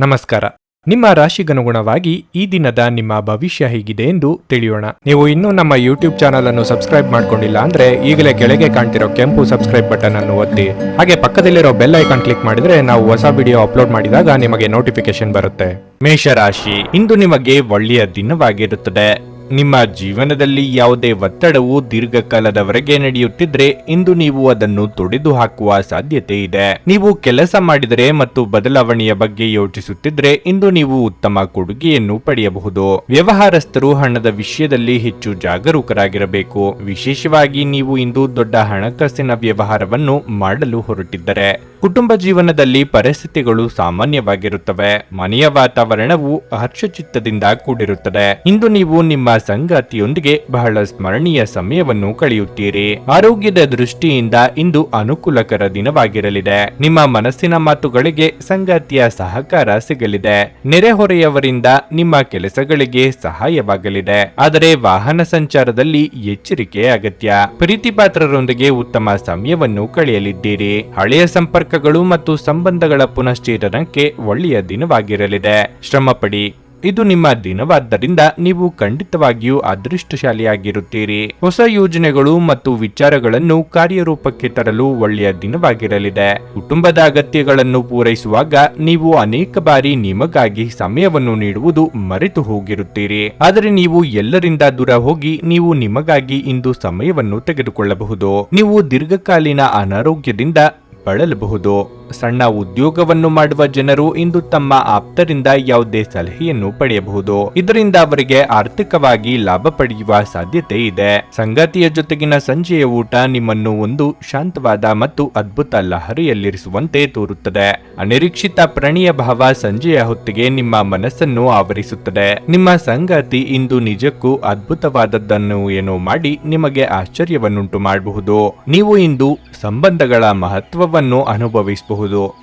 ನಮಸ್ಕಾರ. ನಿಮ್ಮ ರಾಶಿಗನುಗುಣವಾಗಿ ಈ ದಿನದ ನಿಮ್ಮ ಭವಿಷ್ಯ ಹೇಗಿದೆ ಎಂದು ತಿಳಿಯೋಣ. ನೀವು ಇನ್ನೂ ನಮ್ಮ ಯೂಟ್ಯೂಬ್ ಚಾನಲ್ ಅನ್ನು ಸಬ್ಸ್ಕ್ರೈಬ್ ಮಾಡ್ಕೊಂಡಿಲ್ಲ ಅಂದ್ರೆ ಈಗಲೇ ಕೆಳಗೆ ಕಾಣ್ತಿರೋ ಕೆಂಪು ಸಬ್ಸ್ಕ್ರೈಬ್ ಬಟನ್ ಅನ್ನು ಒತ್ತಿ, ಹಾಗೆ ಪಕ್ಕದಲ್ಲಿರೋ ಬೆಲ್ ಐಕಾನ್ ಕ್ಲಿಕ್ ಮಾಡಿದ್ರೆ ನಾವು ಹೊಸ ವಿಡಿಯೋ ಅಪ್ಲೋಡ್ ಮಾಡಿದಾಗ ನಿಮಗೆ ನೋಟಿಫಿಕೇಶನ್ ಬರುತ್ತೆ. ಮೇಷರಾಶಿ, ಇಂದು ನಿಮಗೆ ಒಳ್ಳೆಯ ದಿನವಾಗಿರುತ್ತದೆ. ನಿಮ್ಮ ಜೀವನದಲ್ಲಿ ಯಾವುದೇ ಒತ್ತಡವು ದೀರ್ಘಕಾಲದವರೆಗೆ ನಡೆಯುತ್ತಿದ್ರೆ ಇಂದು ನೀವು ಅದನ್ನು ತೊಡೆದು ಹಾಕುವ ಸಾಧ್ಯತೆ ಇದೆ. ನೀವು ಕೆಲಸ ಮಾಡಿದರೆ ಮತ್ತು ಬದಲಾವಣೆಯ ಬಗ್ಗೆ ಯೋಚಿಸುತ್ತಿದ್ರೆ ಇಂದು ನೀವು ಉತ್ತಮ ಕೊಡುಗೆಯನ್ನು ಪಡೆಯಬಹುದು. ವ್ಯವಹಾರಸ್ಥರು ಹಣದ ವಿಷಯದಲ್ಲಿ ಹೆಚ್ಚು ಜಾಗರೂಕರಾಗಿರಬೇಕು. ವಿಶೇಷವಾಗಿ ನೀವು ಇಂದು ದೊಡ್ಡ ಹಣಕಾಸಿನ ವ್ಯವಹಾರವನ್ನು ಮಾಡಲು ಹೊರಟಿದ್ದರೆ. ಕುಟುಂಬ ಜೀವನದಲ್ಲಿ ಪರಿಸ್ಥಿತಿಗಳು ಸಾಮಾನ್ಯವಾಗಿರುತ್ತವೆ. ಮನೆಯ ವಾತಾವರಣವು ಹರ್ಷಚಿತ್ತದಿಂದ ಕೂಡಿರುತ್ತದೆ. ಇಂದು ನೀವು ನಿಮ್ಮ ಸಂಗಾತಿಯೊಂದಿಗೆ ಬಹಳ ಸ್ಮರಣೀಯ ಸಮಯವನ್ನು ಕಳೆಯುತ್ತೀರಿ. ಆರೋಗ್ಯದ ದೃಷ್ಟಿಯಿಂದ ಇಂದು ಅನುಕೂಲಕರ ದಿನವಾಗಿರಲಿದೆ. ನಿಮ್ಮ ಮನಸ್ಸಿನ ಮಾತುಗಳಿಗೆ ಸಂಗಾತಿಯ ಸಹಕಾರ ಸಿಗಲಿದೆ. ನೆರೆಹೊರೆಯವರಿಂದ ನಿಮ್ಮ ಕೆಲಸಗಳಿಗೆ ಸಹಾಯವಾಗಲಿದೆ. ಆದರೆ ವಾಹನ ಸಂಚಾರದಲ್ಲಿ ಎಚ್ಚರಿಕೆ ಅಗತ್ಯ. ಪ್ರೀತಿಪಾತ್ರರೊಂದಿಗೆ ಉತ್ತಮ ಸಮಯವನ್ನು ಕಳೆಯಲಿದ್ದೀರಿ. ಹಳೆಯ ಸಂಪರ್ಕಗಳು ಮತ್ತು ಸಂಬಂಧಗಳ ಪುನಶ್ಚೇತನಕ್ಕೆ ಒಳ್ಳೆಯ ದಿನವಾಗಿರಲಿದೆ. ಶ್ರಮಪಡಿ. ಇದು ನಿಮ್ಮ ದಿನವಾದ್ದರಿಂದ ನೀವು ಖಂಡಿತವಾಗಿಯೂ ಅದೃಷ್ಟಶಾಲಿಯಾಗಿರುತ್ತೀರಿ. ಹೊಸ ಯೋಜನೆಗಳು ಮತ್ತು ವಿಚಾರಗಳನ್ನು ಕಾರ್ಯರೂಪಕ್ಕೆ ತರಲು ಒಳ್ಳೆಯ ದಿನವಾಗಿರಲಿದೆ. ಕುಟುಂಬದ ಅಗತ್ಯಗಳನ್ನು ಪೂರೈಸುವಾಗ ನೀವು ಅನೇಕ ಬಾರಿ ನಿಮಗಾಗಿ ಸಮಯವನ್ನು ನೀಡುವುದು ಮರೆತು ಹೋಗಿರುತ್ತೀರಿ. ಆದರೆ ನೀವು ಎಲ್ಲರಿಂದ ದೂರ ಹೋಗಿ ನೀವು ನಿಮಗಾಗಿ ಇಂದು ಸಮಯವನ್ನು ತೆಗೆದುಕೊಳ್ಳಬಹುದು. ನೀವು ದೀರ್ಘಕಾಲೀನ ಅನಾರೋಗ್ಯದಿಂದ ಬಳಲಬಹುದು. ಸಣ್ಣ ಉದ್ಯೋಗವನ್ನು ಮಾಡುವ ಜನರು ಇಂದು ತಮ್ಮ ಆಪ್ತರಿಂದ ಯಾವುದೇ ಸಲಹೆಯನ್ನು ಪಡೆಯಬಹುದು. ಇದರಿಂದ ಅವರಿಗೆ ಆರ್ಥಿಕವಾಗಿ ಲಾಭ ಪಡೆಯುವ ಸಾಧ್ಯತೆ ಇದೆ. ಸಂಗಾತಿಯ ಜೊತೆಗಿನ ಸಂಜೆಯ ಊಟ ನಿಮ್ಮನ್ನು ಒಂದು ಶಾಂತವಾದ ಮತ್ತು ಅದ್ಭುತ ಲಹರಿಯಲ್ಲಿರಿಸುವಂತೆ ತೋರುತ್ತದೆ. ಅನಿರೀಕ್ಷಿತ ಪ್ರಣಯ ಭಾವ ಸಂಜೆಯ ಹೊತ್ತಿಗೆ ನಿಮ್ಮ ಮನಸ್ಸನ್ನು ಆವರಿಸುತ್ತದೆ. ನಿಮ್ಮ ಸಂಗಾತಿ ಇಂದು ನಿಜಕ್ಕೂ ಅದ್ಭುತವಾದದ್ದನ್ನು ಏನೋ ಮಾಡಿ ನಿಮಗೆ ಆಶ್ಚರ್ಯವನ್ನುಂಟು ಮಾಡಬಹುದು. ನೀವು ಇಂದು ಸಂಬಂಧಗಳ ಮಹತ್ವವನ್ನು ಅನುಭವಿಸಬಹುದು.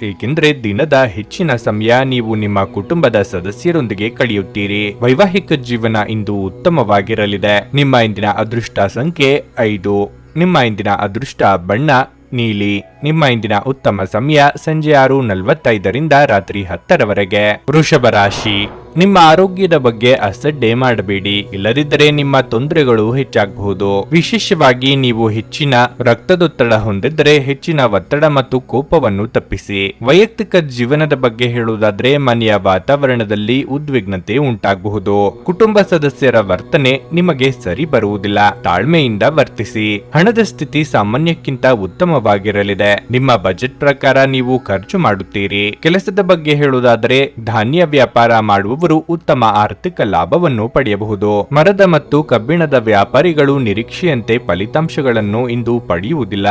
ಏಕೆಂದರೆ ದಿನದ ಹೆಚ್ಚಿನ ಸಮಯ ನೀವು ನಿಮ್ಮ ಕುಟುಂಬದ ಸದಸ್ಯರೊಂದಿಗೆ ಕಳೆಯುತ್ತೀರಿ. ವೈವಾಹಿಕ ಜೀವನ ಇಂದು ಉತ್ತಮವಾಗಿರಲಿದೆ. ನಿಮ್ಮ ಇಂದಿನ ಅದೃಷ್ಟ ಸಂಖ್ಯೆ 5. ನಿಮ್ಮ ಇಂದಿನ ಅದೃಷ್ಟ ಬಣ್ಣ ನೀಲಿ. ನಿಮ್ಮ ಇಂದಿನ ಉತ್ತಮ ಸಮಯ ಸಂಜೆ 6:45ರಿಂದ ರಾತ್ರಿ 10ರವರೆಗೆ. ವೃಷಭ ರಾಶಿ, ನಿಮ್ಮ ಆರೋಗ್ಯದ ಬಗ್ಗೆ ಅಸಡ್ಡೆ ಮಾಡಬೇಡಿ. ಇಲ್ಲದಿದ್ದರೆ ನಿಮ್ಮ ತೊಂದರೆಗಳು ಹೆಚ್ಚಾಗಬಹುದು. ವಿಶೇಷವಾಗಿ ನೀವು ಹೆಚ್ಚಿನ ರಕ್ತದೊತ್ತಡ ಹೊಂದಿದ್ದರೆ ಹೆಚ್ಚಿನ ಒತ್ತಡ ಮತ್ತು ಕೋಪವನ್ನು ತಪ್ಪಿಸಿ. ವೈಯಕ್ತಿಕ ಜೀವನದ ಬಗ್ಗೆ ಹೇಳುವುದಾದ್ರೆ ಮನೆಯ ವಾತಾವರಣದಲ್ಲಿ ಉದ್ವಿಗ್ನತೆ ಉಂಟಾಗಬಹುದು. ಕುಟುಂಬ ಸದಸ್ಯರ ವರ್ತನೆ ನಿಮಗೆ ಸರಿ ಬರುವುದಿಲ್ಲ. ತಾಳ್ಮೆಯಿಂದ ವರ್ತಿಸಿ. ಹಣದ ಸ್ಥಿತಿ ಸಾಮಾನ್ಯಕ್ಕಿಂತ ಉತ್ತಮವಾಗಿರಲಿದೆ. ನಿಮ್ಮ ಬಜೆಟ್ ಪ್ರಕಾರ ನೀವು ಖರ್ಚು ಮಾಡುತ್ತೀರಿ. ಕೆಲಸದ ಬಗ್ಗೆ ಹೇಳುವುದಾದರೆ ಧಾನ್ಯ ವ್ಯಾಪಾರ ಮಾಡುವವರು ಉತ್ತಮ ಆರ್ಥಿಕ ಲಾಭವನ್ನು ಪಡೆಯಬಹುದು. ಮರದ ಮತ್ತು ಕಬ್ಬಿಣದ ವ್ಯಾಪಾರಿಗಳು ನಿರೀಕ್ಷೆಯಂತೆ ಫಲಿತಾಂಶಗಳನ್ನು ಇಂದು ಪಡೆಯುವುದಿಲ್ಲ.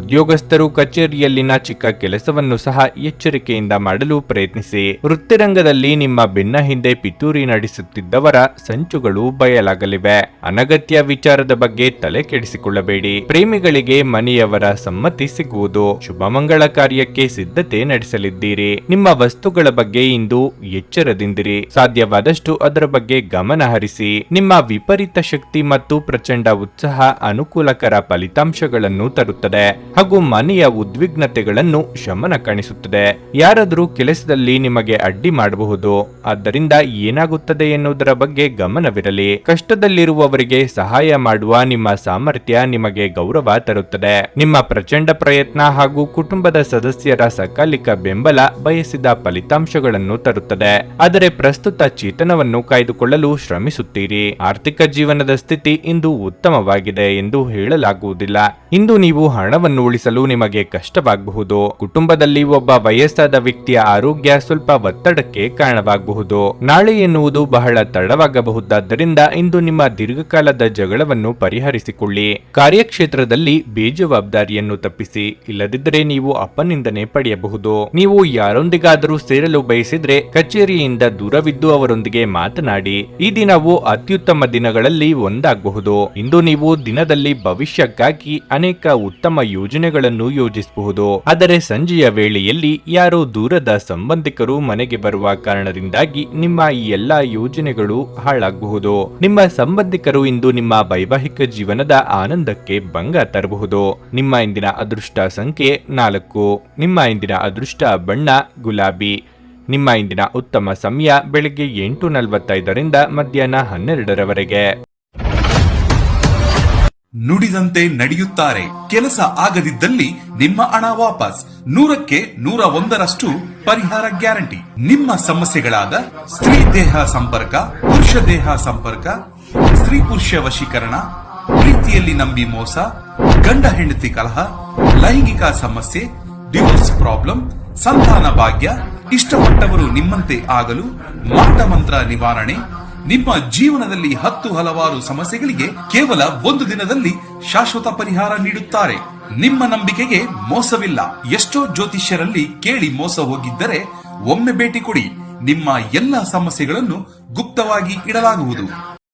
ಉದ್ಯೋಗಸ್ಥರು ಕಚೇರಿಯಲ್ಲಿನ ಚಿಕ್ಕ ಕೆಲಸವನ್ನು ಸಹ ಎಚ್ಚರಿಕೆಯಿಂದ ಮಾಡಲು ಪ್ರಯತ್ನಿಸಿ. ವೃತ್ತಿರಂಗದಲ್ಲಿ ನಿಮ್ಮ ಬೆನ್ನ ಹಿಂದೆ ಪಿತೂರಿ ನಡೆಸುತ್ತಿದ್ದವರ ಸಂಚುಗಳು ಬಯಲಾಗಲಿವೆ. ಅನಗತ್ಯ ವಿಚಾರದ ಬಗ್ಗೆ ತಲೆ ಕೆಡಿಸಿಕೊಳ್ಳಬೇಡಿ. ಪ್ರೇಮಿಗಳಿಗೆ ಮನೆಯವರ ಸಮ್ಮತಿ ಸಿಗುವುದು. ಶುಭಮಂಗಳ ಕಾರ್ಯಕ್ಕೆ ಸಿದ್ಧತೆ ನಡೆಸಲಿದ್ದೀರಿ. ನಿಮ್ಮ ವಸ್ತುಗಳ ಬಗ್ಗೆ ಇಂದು ಎಚ್ಚರದಿಂದಿರಿ. ಸಾಧ್ಯವಾದಷ್ಟು ಅದರ ಬಗ್ಗೆ ಗಮನ ಹರಿಸಿ. ನಿಮ್ಮ ವಿಪರೀತ ಶಕ್ತಿ ಮತ್ತು ಪ್ರಚಂಡ ಉತ್ಸಾಹ ಅನುಕೂಲಕರ ಫಲಿತಾಂಶಗಳನ್ನು ತರುತ್ತದೆ ಹಾಗೂ ಮನೆಯ ಉದ್ವಿಗ್ನತೆಗಳನ್ನು ಶಮನ ಕಾಣಿಸುತ್ತದೆ. ಯಾರಾದರೂ ಕೆಲಸದಲ್ಲಿ ನಿಮಗೆ ಅಡ್ಡಿ ಮಾಡಬಹುದು. ಆದ್ದರಿಂದ ಏನಾಗುತ್ತದೆ ಎನ್ನುವುದರ ಬಗ್ಗೆ ಗಮನವಿರಲಿ. ಕಷ್ಟದಲ್ಲಿರುವವರಿಗೆ ಸಹಾಯ ಮಾಡುವ ನಿಮ್ಮ ಸಾಮರ್ಥ್ಯ ನಿಮಗೆ ಗೌರವ ತರುತ್ತದೆ. ನಿಮ್ಮ ಪ್ರಚಂಡ ಪ್ರಯತ್ನ ಹಾಗೂ ಕುಟುಂಬದ ಸದಸ್ಯರ ಸಕಾಲಿಕ ಬೆಂಬಲ ಬಯಸಿದ ಫಲಿತಾಂಶಗಳನ್ನು ತರುತ್ತದೆ. ಆದರೆ ಪ್ರಸ್ತುತ ಚೇತನವನ್ನು ಕಾಯ್ದುಕೊಳ್ಳಲು ಶ್ರಮಿಸುತ್ತೀರಿ. ಆರ್ಥಿಕ ಜೀವನದ ಸ್ಥಿತಿ ಇಂದು ಉತ್ತಮವಾಗಿದೆ ಎಂದು ಹೇಳಲಾಗುವುದಿಲ್ಲ. ಇಂದು ನೀವು ಹಣವನ್ನು ಉಳಿಸಲು ನಿಮಗೆ ಕಷ್ಟವಾಗಬಹುದು. ಕುಟುಂಬದಲ್ಲಿ ಒಬ್ಬ ವಯಸ್ಸಾದ ವ್ಯಕ್ತಿಯ ಆರೋಗ್ಯ ಸ್ವಲ್ಪ ಒತ್ತಡಕ್ಕೆ ಕಾರಣವಾಗಬಹುದು. ನಾಳೆ ಎನ್ನುವುದು ಬಹಳ ತಡವಾಗಬಹುದಾದ್ದರಿಂದ ಇಂದು ನಿಮ್ಮ ದೀರ್ಘಕಾಲದ ಜಗಳವನ್ನು ಪರಿಹರಿಸಿಕೊಳ್ಳಿ. ಕಾರ್ಯಕ್ಷೇತ್ರದಲ್ಲಿ ಬೇಜವಾಬ್ದಾರಿಯನ್ನು ತಪ್ಪಿಸಿ. ಇಲ್ಲದಿದ್ದರೆ ನೀವು ಅಪನಿಂದನೆ ಪಡೆಯಬಹುದು. ನೀವು ಯಾರೊಂದಿಗಾದರೂ ಸೇರಲು ಬಯಸಿದ್ರೆ ಕಚೇರಿಯಿಂದ ದೂರವಿದ್ದು ಅವರೊಂದಿಗೆ ಮಾತನಾಡಿ. ಈ ದಿನವು ಅತ್ಯುತ್ತಮ ದಿನಗಳಲ್ಲಿ ಒಂದಾಗಬಹುದು. ಇಂದು ನೀವು ದಿನದಲ್ಲಿ ಭವಿಷ್ಯಕ್ಕಾಗಿ ಅನೇಕ ಉತ್ತಮ ಯೋಜನೆಗಳನ್ನು ಯೋಜಿಸಬಹುದು. ಆದರೆ ಸಂಜೆಯ ವೇಳೆಯಲ್ಲಿ ಯಾರೋ ದೂರದ ಸಂಬಂಧಿಕರು ಮನೆಗೆ ಬರುವ ಕಾರಣದಿಂದಾಗಿ ನಿಮ್ಮ ಈ ಎಲ್ಲಾ ಯೋಜನೆಗಳು ಹಾಳಾಗಬಹುದು. ನಿಮ್ಮ ಸಂಬಂಧಿಕರು ಇಂದು ನಿಮ್ಮ ವೈವಾಹಿಕ ಜೀವನದ ಆನಂದಕ್ಕೆ ಭಂಗ ತರಬಹುದು. ನಿಮ್ಮ ಇಂದಿನ ಅದೃಷ್ಟ ಸಂಖ್ಯೆ 4. ನಿಮ್ಮ ಇಂದಿನ ಅದೃಷ್ಟ ಬಣ್ಣ ಗುಲಾಬಿ. ನಿಮ್ಮ ಇಂದಿನ ಉತ್ತಮ ಸಮಯ ಬೆಳಿಗ್ಗೆ 8:45ರಿಂದ ಮಧ್ಯಾಹ್ನ 12ರವರೆಗೆ. ನುಡಿದಂತೆ ನಡೆಯುತ್ತಾರೆ. ಕೆಲಸ ಆಗದಿದ್ದಲ್ಲಿ ನಿಮ್ಮ ಹಣ ವಾಪಸ್. 100ಕ್ಕೆ 101ರಷ್ಟು ಪರಿಹಾರ ಗ್ಯಾರಂಟಿ. ನಿಮ್ಮ ಸಮಸ್ಯೆಗಳಾದ ಸ್ತ್ರೀ ದೇಹ ಸಂಪರ್ಕ, ಪುರುಷ ದೇಹ ಸಂಪರ್ಕ, ಸ್ತ್ರೀ ಪುರುಷ ವಶೀಕರಣ, ಪ್ರೀತಿಯಲ್ಲಿ ನಂಬಿ ಮೋಸ, ಗಂಡ ಹೆಂಡತಿ ಕಲಹ, ಲೈಂಗಿಕ ಸಮಸ್ಯೆ, ಡಿವೋರ್ಸ್ ಪ್ರಾಬ್ಲಮ್, ಸಂತಾನ ಭಾಗ್ಯ, ಇಷ್ಟಪಟ್ಟವರು ನಿಮ್ಮಂತೆ ಆಗಲು ಮಾಟ ಮಂತ್ರ ನಿವಾರಣೆ, ನಿಮ್ಮ ಜೀವನದಲ್ಲಿ 10 ಹಲವಾರು ಸಮಸ್ಯೆಗಳಿಗೆ ಕೇವಲ 1 ದಿನದಲ್ಲಿ ಶಾಶ್ವತ ಪರಿಹಾರ ನೀಡುತ್ತಾರೆ. ನಿಮ್ಮ ನಂಬಿಕೆಗೆ ಮೋಸವಿಲ್ಲ. ಎಷ್ಟೋ ಜ್ಯೋತಿಷ್ಯರಲ್ಲಿ ಕೇಳಿ ಮೋಸ ಹೋಗಿದ್ದರೆ ಒಮ್ಮೆ ಭೇಟಿ ಕೊಡಿ. ನಿಮ್ಮ ಎಲ್ಲ ಸಮಸ್ಯೆಗಳನ್ನು ಗುಪ್ತವಾಗಿ ಇಡಲಾಗುವುದು.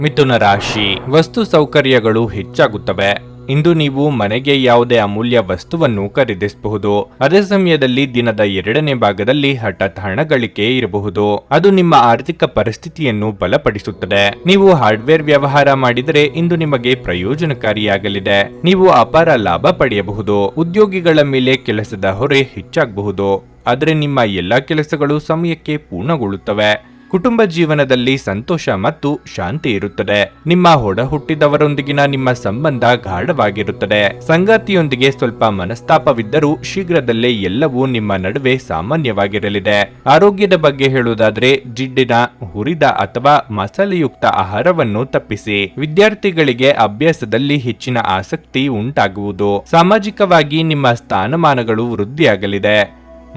ಮಿಥುನ ರಾಶಿ, ವಸ್ತು ಸೌಕರ್ಯಗಳು ಹೆಚ್ಚಾಗುತ್ತವೆ. ಇಂದು ನೀವು ಮನೆಗೆ ಯಾವುದೇ ಅಮೂಲ್ಯ ವಸ್ತುವನ್ನು ಖರೀದಿಸಬಹುದು. ಅದೇ ಸಮಯದಲ್ಲಿ ದಿನದ 2ನೇ ಭಾಗದಲ್ಲಿ ಹಠಾತ್ ಹಣ ಗಳಿಕೆ ಇರಬಹುದು. ಅದು ನಿಮ್ಮ ಆರ್ಥಿಕ ಪರಿಸ್ಥಿತಿಯನ್ನು ಬಲಪಡಿಸುತ್ತದೆ. ನೀವು ಹಾರ್ಡ್ವೇರ್ ವ್ಯವಹಾರ ಮಾಡಿದರೆ ಇಂದು ನಿಮಗೆ ಪ್ರಯೋಜನಕಾರಿಯಾಗಲಿದೆ. ನೀವು ಅಪಾರ ಲಾಭ ಪಡೆಯಬಹುದು. ಉದ್ಯೋಗಿಗಳ ಮೇಲೆ ಕೆಲಸದ ಹೊರೆ ಹೆಚ್ಚಾಗಬಹುದು. ಆದರೆ ನಿಮ್ಮ ಎಲ್ಲಾ ಕೆಲಸಗಳು ಸಮಯಕ್ಕೆ ಪೂರ್ಣಗೊಳ್ಳುತ್ತವೆ. ಕುಟುಂಬ ಜೀವನದಲ್ಲಿ ಸಂತೋಷ ಮತ್ತು ಶಾಂತಿ ಇರುತ್ತದೆ. ನಿಮ್ಮ ಹೊಡ ಹುಟ್ಟಿದವರೊಂದಿಗಿನ ನಿಮ್ಮ ಸಂಬಂಧ ಗಾಢವಾಗಿರುತ್ತದೆ. ಸಂಗಾತಿಯೊಂದಿಗೆ ಸ್ವಲ್ಪ ಮನಸ್ತಾಪವಿದ್ದರೂ ಶೀಘ್ರದಲ್ಲೇ ಎಲ್ಲವೂ ನಿಮ್ಮ ನಡುವೆ ಸಾಮಾನ್ಯವಾಗಿರಲಿದೆ. ಆರೋಗ್ಯದ ಬಗ್ಗೆ ಹೇಳುವುದಾದ್ರೆ ಜಿಡ್ಡಿನ, ಹುರಿದ ಅಥವಾ ಮಸಾಲೆಯುಕ್ತ ಆಹಾರವನ್ನು ತಪ್ಪಿಸಿ. ವಿದ್ಯಾರ್ಥಿಗಳಿಗೆ ಅಭ್ಯಾಸದಲ್ಲಿ ಹೆಚ್ಚಿನ ಆಸಕ್ತಿ ಉಂಟಾಗುವುದು. ಸಾಮಾಜಿಕವಾಗಿ ನಿಮ್ಮ ಸ್ಥಾನಮಾನಗಳು ವೃದ್ಧಿಯಾಗಲಿದೆ.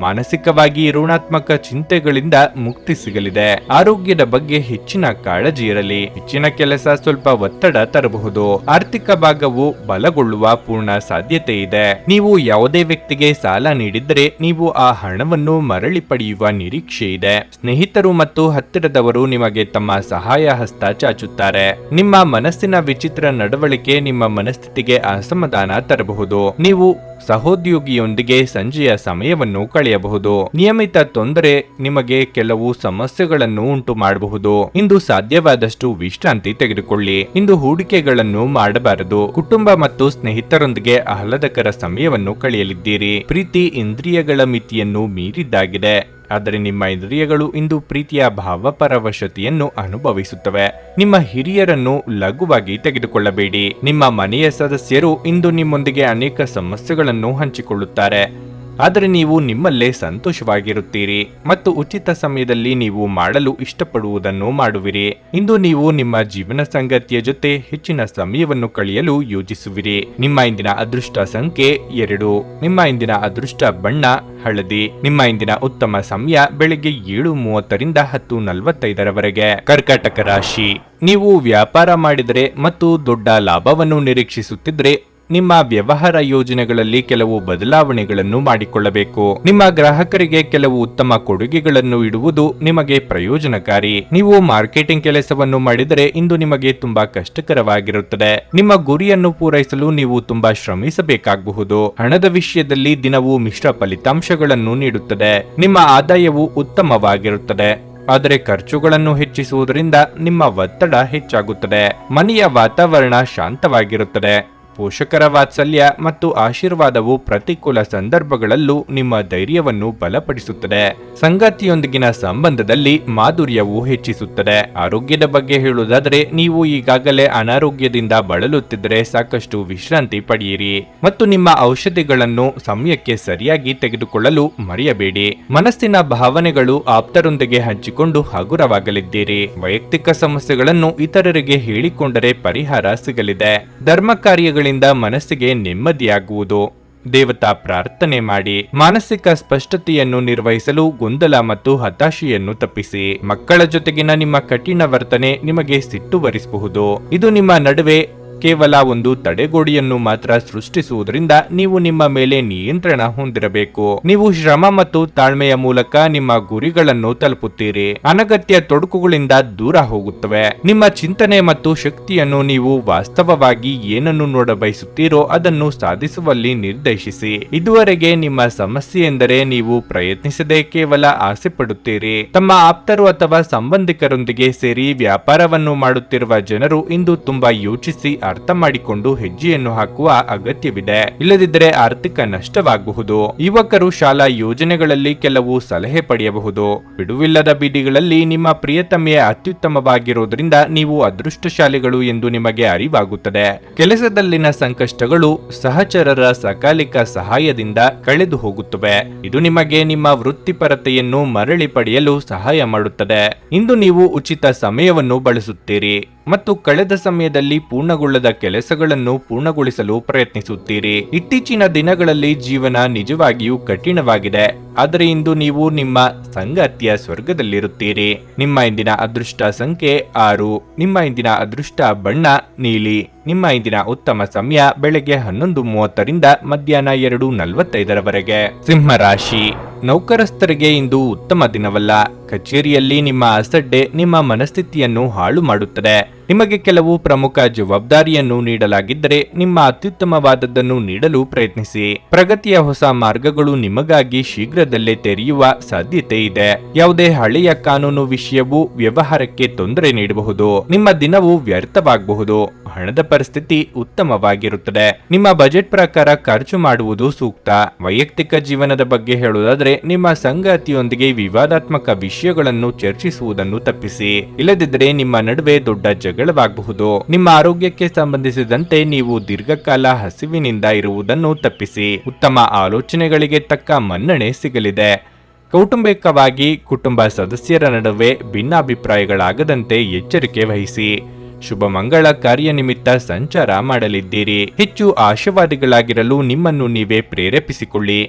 ಮಾನಸಿಕವಾಗಿ ಋಣಾತ್ಮಕ ಚಿಂತೆಗಳಿಂದ ಮುಕ್ತಿ ಸಿಗಲಿದೆ. ಆರೋಗ್ಯದ ಬಗ್ಗೆ ಹೆಚ್ಚಿನ ಕಾಳಜಿ ಇರಲಿ. ಹೆಚ್ಚಿನ ಕೆಲಸ ಸ್ವಲ್ಪ ಒತ್ತಡ ತರಬಹುದು. ಆರ್ಥಿಕ ಭಾಗವು ಬಲಗೊಳ್ಳುವ ಪೂರ್ಣ ಸಾಧ್ಯತೆ ಇದೆ. ನೀವು ಯಾವುದೇ ವ್ಯಕ್ತಿಗೆ ಸಾಲ ನೀಡಿದರೆ ನೀವು ಆ ಹಣವನ್ನು ಮರಳಿ ಪಡೆಯುವ ನಿರೀಕ್ಷೆ ಇದೆ. ಸ್ನೇಹಿತರು ಮತ್ತು ಹತ್ತಿರದವರು ನಿಮಗೆ ತಮ್ಮ ಸಹಾಯ ಹಸ್ತ ಚಾಚುತ್ತಾರೆ. ನಿಮ್ಮ ಮನಸ್ಸಿನ ವಿಚಿತ್ರ ನಡವಳಿಕೆ ನಿಮ್ಮ ಮನಸ್ಥಿತಿಗೆ ಅಸಮಾಧಾನ ತರಬಹುದು. ನೀವು ಸಹೋದ್ಯೋಗಿಯೊಂದಿಗೆ ಸಂಜೆಯ ಸಮಯವನ್ನು ಕಳೆಯಬಹುದು. ನಿಯಮಿತ ತೊಂದರೆ ನಿಮಗೆ ಕೆಲವು ಸಮಸ್ಯೆಗಳನ್ನು ಉಂಟು ಮಾಡಬಹುದು. ಇಂದು ಸಾಧ್ಯವಾದಷ್ಟು ವಿಶ್ರಾಂತಿ ತೆಗೆದುಕೊಳ್ಳಿ. ಇಂದು ಹೂಡಿಕೆಗಳನ್ನು ಮಾಡಬಾರದು. ಕುಟುಂಬ ಮತ್ತು ಸ್ನೇಹಿತರೊಂದಿಗೆ ಆಹ್ಲಾದಕರ ಸಮಯವನ್ನು ಕಳೆಯಲಿದ್ದೀರಿ. ಪ್ರೀತಿ ಇಂದ್ರಿಯಗಳ ಮಿತಿಯನ್ನು ಮೀರಿದ್ದಾಗಿದೆ. ಆದರೆ ನಿಮ್ಮ ಇಂದ್ರಿಯಗಳು ಇಂದು ಪ್ರೀತಿಯ ಭಾವಪರವಶತೆಯನ್ನು ಅನುಭವಿಸುತ್ತವೆ. ನಿಮ್ಮ ಹಿರಿಯರನ್ನು ಲಘುವಾಗಿ ತೆಗೆದುಕೊಳ್ಳಬೇಡಿ. ನಿಮ್ಮ ಮನೆಯ ಸದಸ್ಯರು ಇಂದು ನಿಮ್ಮೊಂದಿಗೆ ಅನೇಕ ಸಮಸ್ಯೆಗಳನ್ನು ಹಂಚಿಕೊಳ್ಳುತ್ತಾರೆ. ಆದರೆ ನೀವು ನಿಮ್ಮಲ್ಲೇ ಸಂತೋಷವಾಗಿರುತ್ತೀರಿ ಮತ್ತು ಉಚಿತ ಸಮಯದಲ್ಲಿ ನೀವು ಮಾಡಲು ಇಷ್ಟಪಡುವುದನ್ನು ಮಾಡುವಿರಿ. ಇಂದು ನೀವು ನಿಮ್ಮ ಜೀವನ ಸಂಗಾತಿಯ ಜೊತೆ ಹೆಚ್ಚಿನ ಸಮಯವನ್ನು ಕಳೆಯಲು ಯೋಜಿಸುವಿರಿ. ನಿಮ್ಮ ಇಂದಿನ ಅದೃಷ್ಟ ಸಂಖ್ಯೆ 2. ನಿಮ್ಮ ಇಂದಿನ ಅದೃಷ್ಟ ಬಣ್ಣ ಹಳದಿ. ನಿಮ್ಮ ಇಂದಿನ ಉತ್ತಮ ಸಮಯ ಬೆಳಿಗ್ಗೆ 7:30ರಿಂದ 10:45ರವರೆಗೆ. ಕರ್ಕಾಟಕ ರಾಶಿ, ನೀವು ವ್ಯಾಪಾರ ಮಾಡಿದರೆ ಮತ್ತು ದೊಡ್ಡ ಲಾಭವನ್ನು ನಿರೀಕ್ಷಿಸುತ್ತಿದ್ರೆ ನಿಮ್ಮ ವ್ಯವಹಾರ ಯೋಜನೆಗಳಲ್ಲಿ ಕೆಲವು ಬದಲಾವಣೆಗಳನ್ನು ಮಾಡಿಕೊಳ್ಳಬೇಕು. ನಿಮ್ಮ ಗ್ರಾಹಕರಿಗೆ ಕೆಲವು ಉತ್ತಮ ಕೊಡುಗೆಗಳನ್ನು ಇಡುವುದು ನಿಮಗೆ ಪ್ರಯೋಜನಕಾರಿ. ನೀವು ಮಾರ್ಕೆಟಿಂಗ್ ಕೆಲಸವನ್ನು ಮಾಡಿದರೆ ಇಂದು ನಿಮಗೆ ತುಂಬಾ ಕಷ್ಟಕರವಾಗಿರುತ್ತದೆ. ನಿಮ್ಮ ಗುರಿಯನ್ನು ಪೂರೈಸಲು ನೀವು ತುಂಬಾ ಶ್ರಮಿಸಬೇಕಾಗಬಹುದು. ಹಣದ ವಿಷಯದಲ್ಲಿ ದಿನವೂ ಮಿಶ್ರ ಫಲಿತಾಂಶಗಳನ್ನು ನೀಡುತ್ತದೆ. ನಿಮ್ಮ ಆದಾಯವು ಉತ್ತಮವಾಗಿರುತ್ತದೆ. ಆದರೆ ಖರ್ಚುಗಳನ್ನು ಹೆಚ್ಚಿಸುವುದರಿಂದ ನಿಮ್ಮ ಒತ್ತಡ ಹೆಚ್ಚಾಗುತ್ತದೆ. ಮನೆಯ ವಾತಾವರಣ ಶಾಂತವಾಗಿರುತ್ತದೆ. ಪೋಷಕರ ವಾತ್ಸಲ್ಯ ಮತ್ತು ಆಶೀರ್ವಾದವು ಪ್ರತಿಕೂಲ ಸಂದರ್ಭಗಳಲ್ಲೂ ನಿಮ್ಮ ಧೈರ್ಯವನ್ನು ಬಲಪಡಿಸುತ್ತದೆ. ಸಂಗಾತಿಯೊಂದಿಗಿನ ಸಂಬಂಧದಲ್ಲಿ ಮಾಧುರ್ಯವು ಹೆಚ್ಚಿಸುತ್ತದೆ. ಆರೋಗ್ಯದ ಬಗ್ಗೆ ಹೇಳುವುದಾದರೆ ನೀವು ಈಗಾಗಲೇ ಅನಾರೋಗ್ಯದಿಂದ ಬಳಲುತ್ತಿದ್ದರೆ ಸಾಕಷ್ಟು ವಿಶ್ರಾಂತಿ ಪಡೆಯಿರಿ ಮತ್ತು ನಿಮ್ಮ ಔಷಧಿಗಳನ್ನು ಸಮಯಕ್ಕೆ ಸರಿಯಾಗಿ ತೆಗೆದುಕೊಳ್ಳಲು ಮರೆಯಬೇಡಿ. ಮನಸ್ಸಿನ ಭಾವನೆಗಳು ಆಪ್ತರೊಂದಿಗೆ ಹಂಚಿಕೊಂಡು ಹಗುರವಾಗಲಿದ್ದೀರಿ. ವೈಯಕ್ತಿಕ ಸಮಸ್ಯೆಗಳನ್ನು ಇತರರಿಗೆ ಹೇಳಿಕೊಂಡರೆ ಪರಿಹಾರ ಸಿಗಲಿದೆ. ಧರ್ಮ ಕಾರ್ಯಗಳಿಂದ ಮನಸ್ಸಿಗೆ ನೆಮ್ಮದಿಯಾಗುವುದು. ದೇವತಾ ಪ್ರಾರ್ಥನೆ ಮಾಡಿ. ಮಾನಸಿಕ ಸ್ಪಷ್ಟತೆಯನ್ನು ನಿರ್ವಹಿಸಲು ಗೊಂದಲ ಮತ್ತು ಹತಾಶೆಯನ್ನು ತಪ್ಪಿಸಿ. ಮಕ್ಕಳ ಜೊತೆಗಿನ ನಿಮ್ಮ ಕಠಿಣ ವರ್ತನೆ ನಿಮಗೆ ಸಿಟ್ಟು ಬರಿಸಬಹುದು. ಇದು ನಿಮ್ಮ ನಡುವೆ ಕೇವಲ ಒಂದು ತಡೆಗೋಡೆಯನ್ನು ಮಾತ್ರ ಸೃಷ್ಟಿಸುವುದರಿಂದ ನೀವು ನಿಮ್ಮ ಮೇಲೆ ನಿಯಂತ್ರಣ ಹೊಂದಿರಬೇಕು. ನೀವು ಶ್ರಮ ಮತ್ತು ತಾಳ್ಮೆಯ ಮೂಲಕ ನಿಮ್ಮ ಗುರಿಗಳನ್ನು ತಲುಪುತ್ತೀರಿ. ಅನಗತ್ಯ ತೊಡಕುಗಳಿಂದ ದೂರ ಹೋಗುತ್ತವೆ. ನಿಮ್ಮ ಚಿಂತನೆ ಮತ್ತು ಶಕ್ತಿಯನ್ನು ನೀವು ವಾಸ್ತವವಾಗಿ ಏನನ್ನು ನೋಡಬಯಸುತ್ತೀರೋ ಅದನ್ನು ಸಾಧಿಸುವಲ್ಲಿ ನಿರ್ದೇಶಿಸಿ. ಇದುವರೆಗೆ ನಿಮ್ಮ ಸಮಸ್ಯೆ ಎಂದರೆ ನೀವು ಪ್ರಯತ್ನಿಸದೆ ಕೇವಲ ಆಸೆ ಪಡುತ್ತೀರಿ. ತಮ್ಮ ಆಪ್ತರು ಅಥವಾ ಸಂಬಂಧಿಕರೊಂದಿಗೆ ಸೇರಿ ವ್ಯಾಪಾರವನ್ನು ಮಾಡುತ್ತಿರುವ ಜನರು ಇಂದು ತುಂಬಾ ಯೋಚಿಸಿ ಅರ್ಥ ಮಾಡಿಕೊಂಡು ಹೆಜ್ಜೆಯನ್ನು ಹಾಕುವ ಅಗತ್ಯವಿದೆ. ಇಲ್ಲದಿದ್ದರೆ ಆರ್ಥಿಕ ನಷ್ಟವಾಗಬಹುದು. ಯುವಕರು ಶಾಲಾ ಯೋಜನೆಗಳಲ್ಲಿ ಕೆಲವು ಸಲಹೆ ಪಡೆಯಬಹುದು. ಬಿಡುವಿಲ್ಲದ ಬೀದಿಗಳಲ್ಲಿ ನಿಮ್ಮ ಪ್ರಿಯತಮೆಯ ಅತ್ಯುತ್ತಮವಾಗಿರುವುದರಿಂದ ನೀವು ಅದೃಷ್ಟಶಾಲಿಗಳು ಎಂದು ನಿಮಗೆ ಅರಿವಾಗುತ್ತದೆ. ಕೆಲಸದಲ್ಲಿನ ಸಂಕಷ್ಟಗಳು ಸಹಚರರ ಸಕಾಲಿಕ ಸಹಾಯದಿಂದ ಕಳೆದು ಹೋಗುತ್ತವೆ. ಇದು ನಿಮಗೆ ನಿಮ್ಮ ವೃತ್ತಿಪರತೆಯನ್ನು ಮರಳಿ ಪಡೆಯಲು ಸಹಾಯ ಮಾಡುತ್ತದೆ. ಇಂದು ನೀವು ಉಚಿತ ಸಮಯವನ್ನು ಬಳಸುತ್ತೀರಿ ಮತ್ತು ಕಳೆದ ಸಮಯದಲ್ಲಿ ಪೂರ್ಣಗೊಳ್ಳದ ಕೆಲಸಗಳನ್ನು ಪೂರ್ಣಗೊಳಿಸಲು ಪ್ರಯತ್ನಿಸುತ್ತೀರಿ. ಇತ್ತೀಚಿನ ದಿನಗಳಲ್ಲಿ ಜೀವನ ನಿಜವಾಗಿಯೂ ಕಠಿಣವಾಗಿದೆ, ಆದರೆ ಇಂದು ನೀವು ನಿಮ್ಮ ಸಂಗಾತಿಯ ಸ್ವರ್ಗದಲ್ಲಿರುತ್ತೀರಿ. ನಿಮ್ಮ ಇಂದಿನ ಅದೃಷ್ಟ ಸಂಖ್ಯೆ 6. ನಿಮ್ಮ ಇಂದಿನ ಅದೃಷ್ಟ ಬಣ್ಣ ನೀಲಿ. ನಿಮ್ಮ ಇಂದಿನ ಉತ್ತಮ ಸಮಯ ಬೆಳಗ್ಗೆ 11:30ರಿಂದ ಮಧ್ಯಾಹ್ನ 2:45ರವರೆಗೆ. ಸಿಂಹ ರಾಶಿ. ನೌಕರಸ್ಥರಿಗೆ ಇಂದು ಉತ್ತಮ ದಿನವಲ್ಲ. ಕಚೇರಿಯಲ್ಲಿ ನಿಮ್ಮ ಅಸಡ್ಡೆ ನಿಮ್ಮ ಮನಸ್ಥಿತಿಯನ್ನು ಹಾಳು ಮಾಡುತ್ತದೆ. ನಿಮಗೆ ಕೆಲವು ಪ್ರಮುಖ ಜವಾಬ್ದಾರಿಯನ್ನು ನೀಡಲಾಗಿದ್ದರೆ ನಿಮ್ಮ ಅತ್ಯುತ್ತಮವಾದದ್ದನ್ನು ನೀಡಲು ಪ್ರಯತ್ನಿಸಿ. ಪ್ರಗತಿಯ ಹೊಸ ಮಾರ್ಗಗಳು ನಿಮಗಾಗಿ ಶೀಘ್ರದಲ್ಲೇ ತೆರೆಯುವ ಸಾಧ್ಯತೆ ಇದೆ. ಯಾವುದೇ ಹಳೆಯ ಕಾನೂನು ವಿಷಯವು ವ್ಯವಹಾರಕ್ಕೆ ತೊಂದರೆ ನೀಡಬಹುದು. ನಿಮ್ಮ ದಿನವು ವ್ಯರ್ಥವಾಗಬಹುದು. ಹಣದ ಪರಿಸ್ಥಿತಿ ಉತ್ತಮವಾಗಿರುತ್ತದೆ. ನಿಮ್ಮ ಬಜೆಟ್ ಪ್ರಕಾರ ಖರ್ಚು ಮಾಡುವುದು ಸೂಕ್ತ. ವೈಯಕ್ತಿಕ ಜೀವನದ ಬಗ್ಗೆ ಹೇಳುವುದಾದರೆ ನಿಮ್ಮ ಸಂಗಾತಿಯೊಂದಿಗೆ ವಿವಾದಾತ್ಮಕ ವಿಷಯಗಳನ್ನು ಚರ್ಚಿಸುವುದನ್ನು ತಪ್ಪಿಸಿ. ಇಲ್ಲದಿದ್ದರೆ ನಿಮ್ಮ ನಡುವೆ ದೊಡ್ಡ ಜಗಳವಾಗಬಹುದು. ನಿಮ್ಮ ಆರೋಗ್ಯಕ್ಕೆ ಸಂಬಂಧಿಸಿದಂತೆ ನೀವು ದೀರ್ಘಕಾಲ ಹಸಿವಿನಿಂದ ಇರುವುದನ್ನು ತಪ್ಪಿಸಿ. ಉತ್ತಮ ಆಲೋಚನೆಗಳಿಗೆ ತಕ್ಕ ಮನ್ನಣೆ ಸಿಗಲಿದೆ. ಕೌಟುಂಬಿಕವಾಗಿ ಕುಟುಂಬ ಸದಸ್ಯರ ನಡುವೆ ಭಿನ್ನಾಭಿಪ್ರಾಯಗಳಾಗದಂತೆ ಎಚ್ಚರಿಕೆ ವಹಿಸಿ. ಶುಭ ಮಂಗಳ ಕಾರ್ಯ ನಿಮಿತ್ತ ಸಂಚಾರ ಮಾಡಲಿದ್ದೀರಿ. ಹೆಚ್ಚು ಆಶಾವಾದಿಗಳಾಗಿರಲು ನಿಮ್ಮನ್ನು ನೀವೇ ಪ್ರೇರೇಪಿಸಿಕೊಳ್ಳಿ.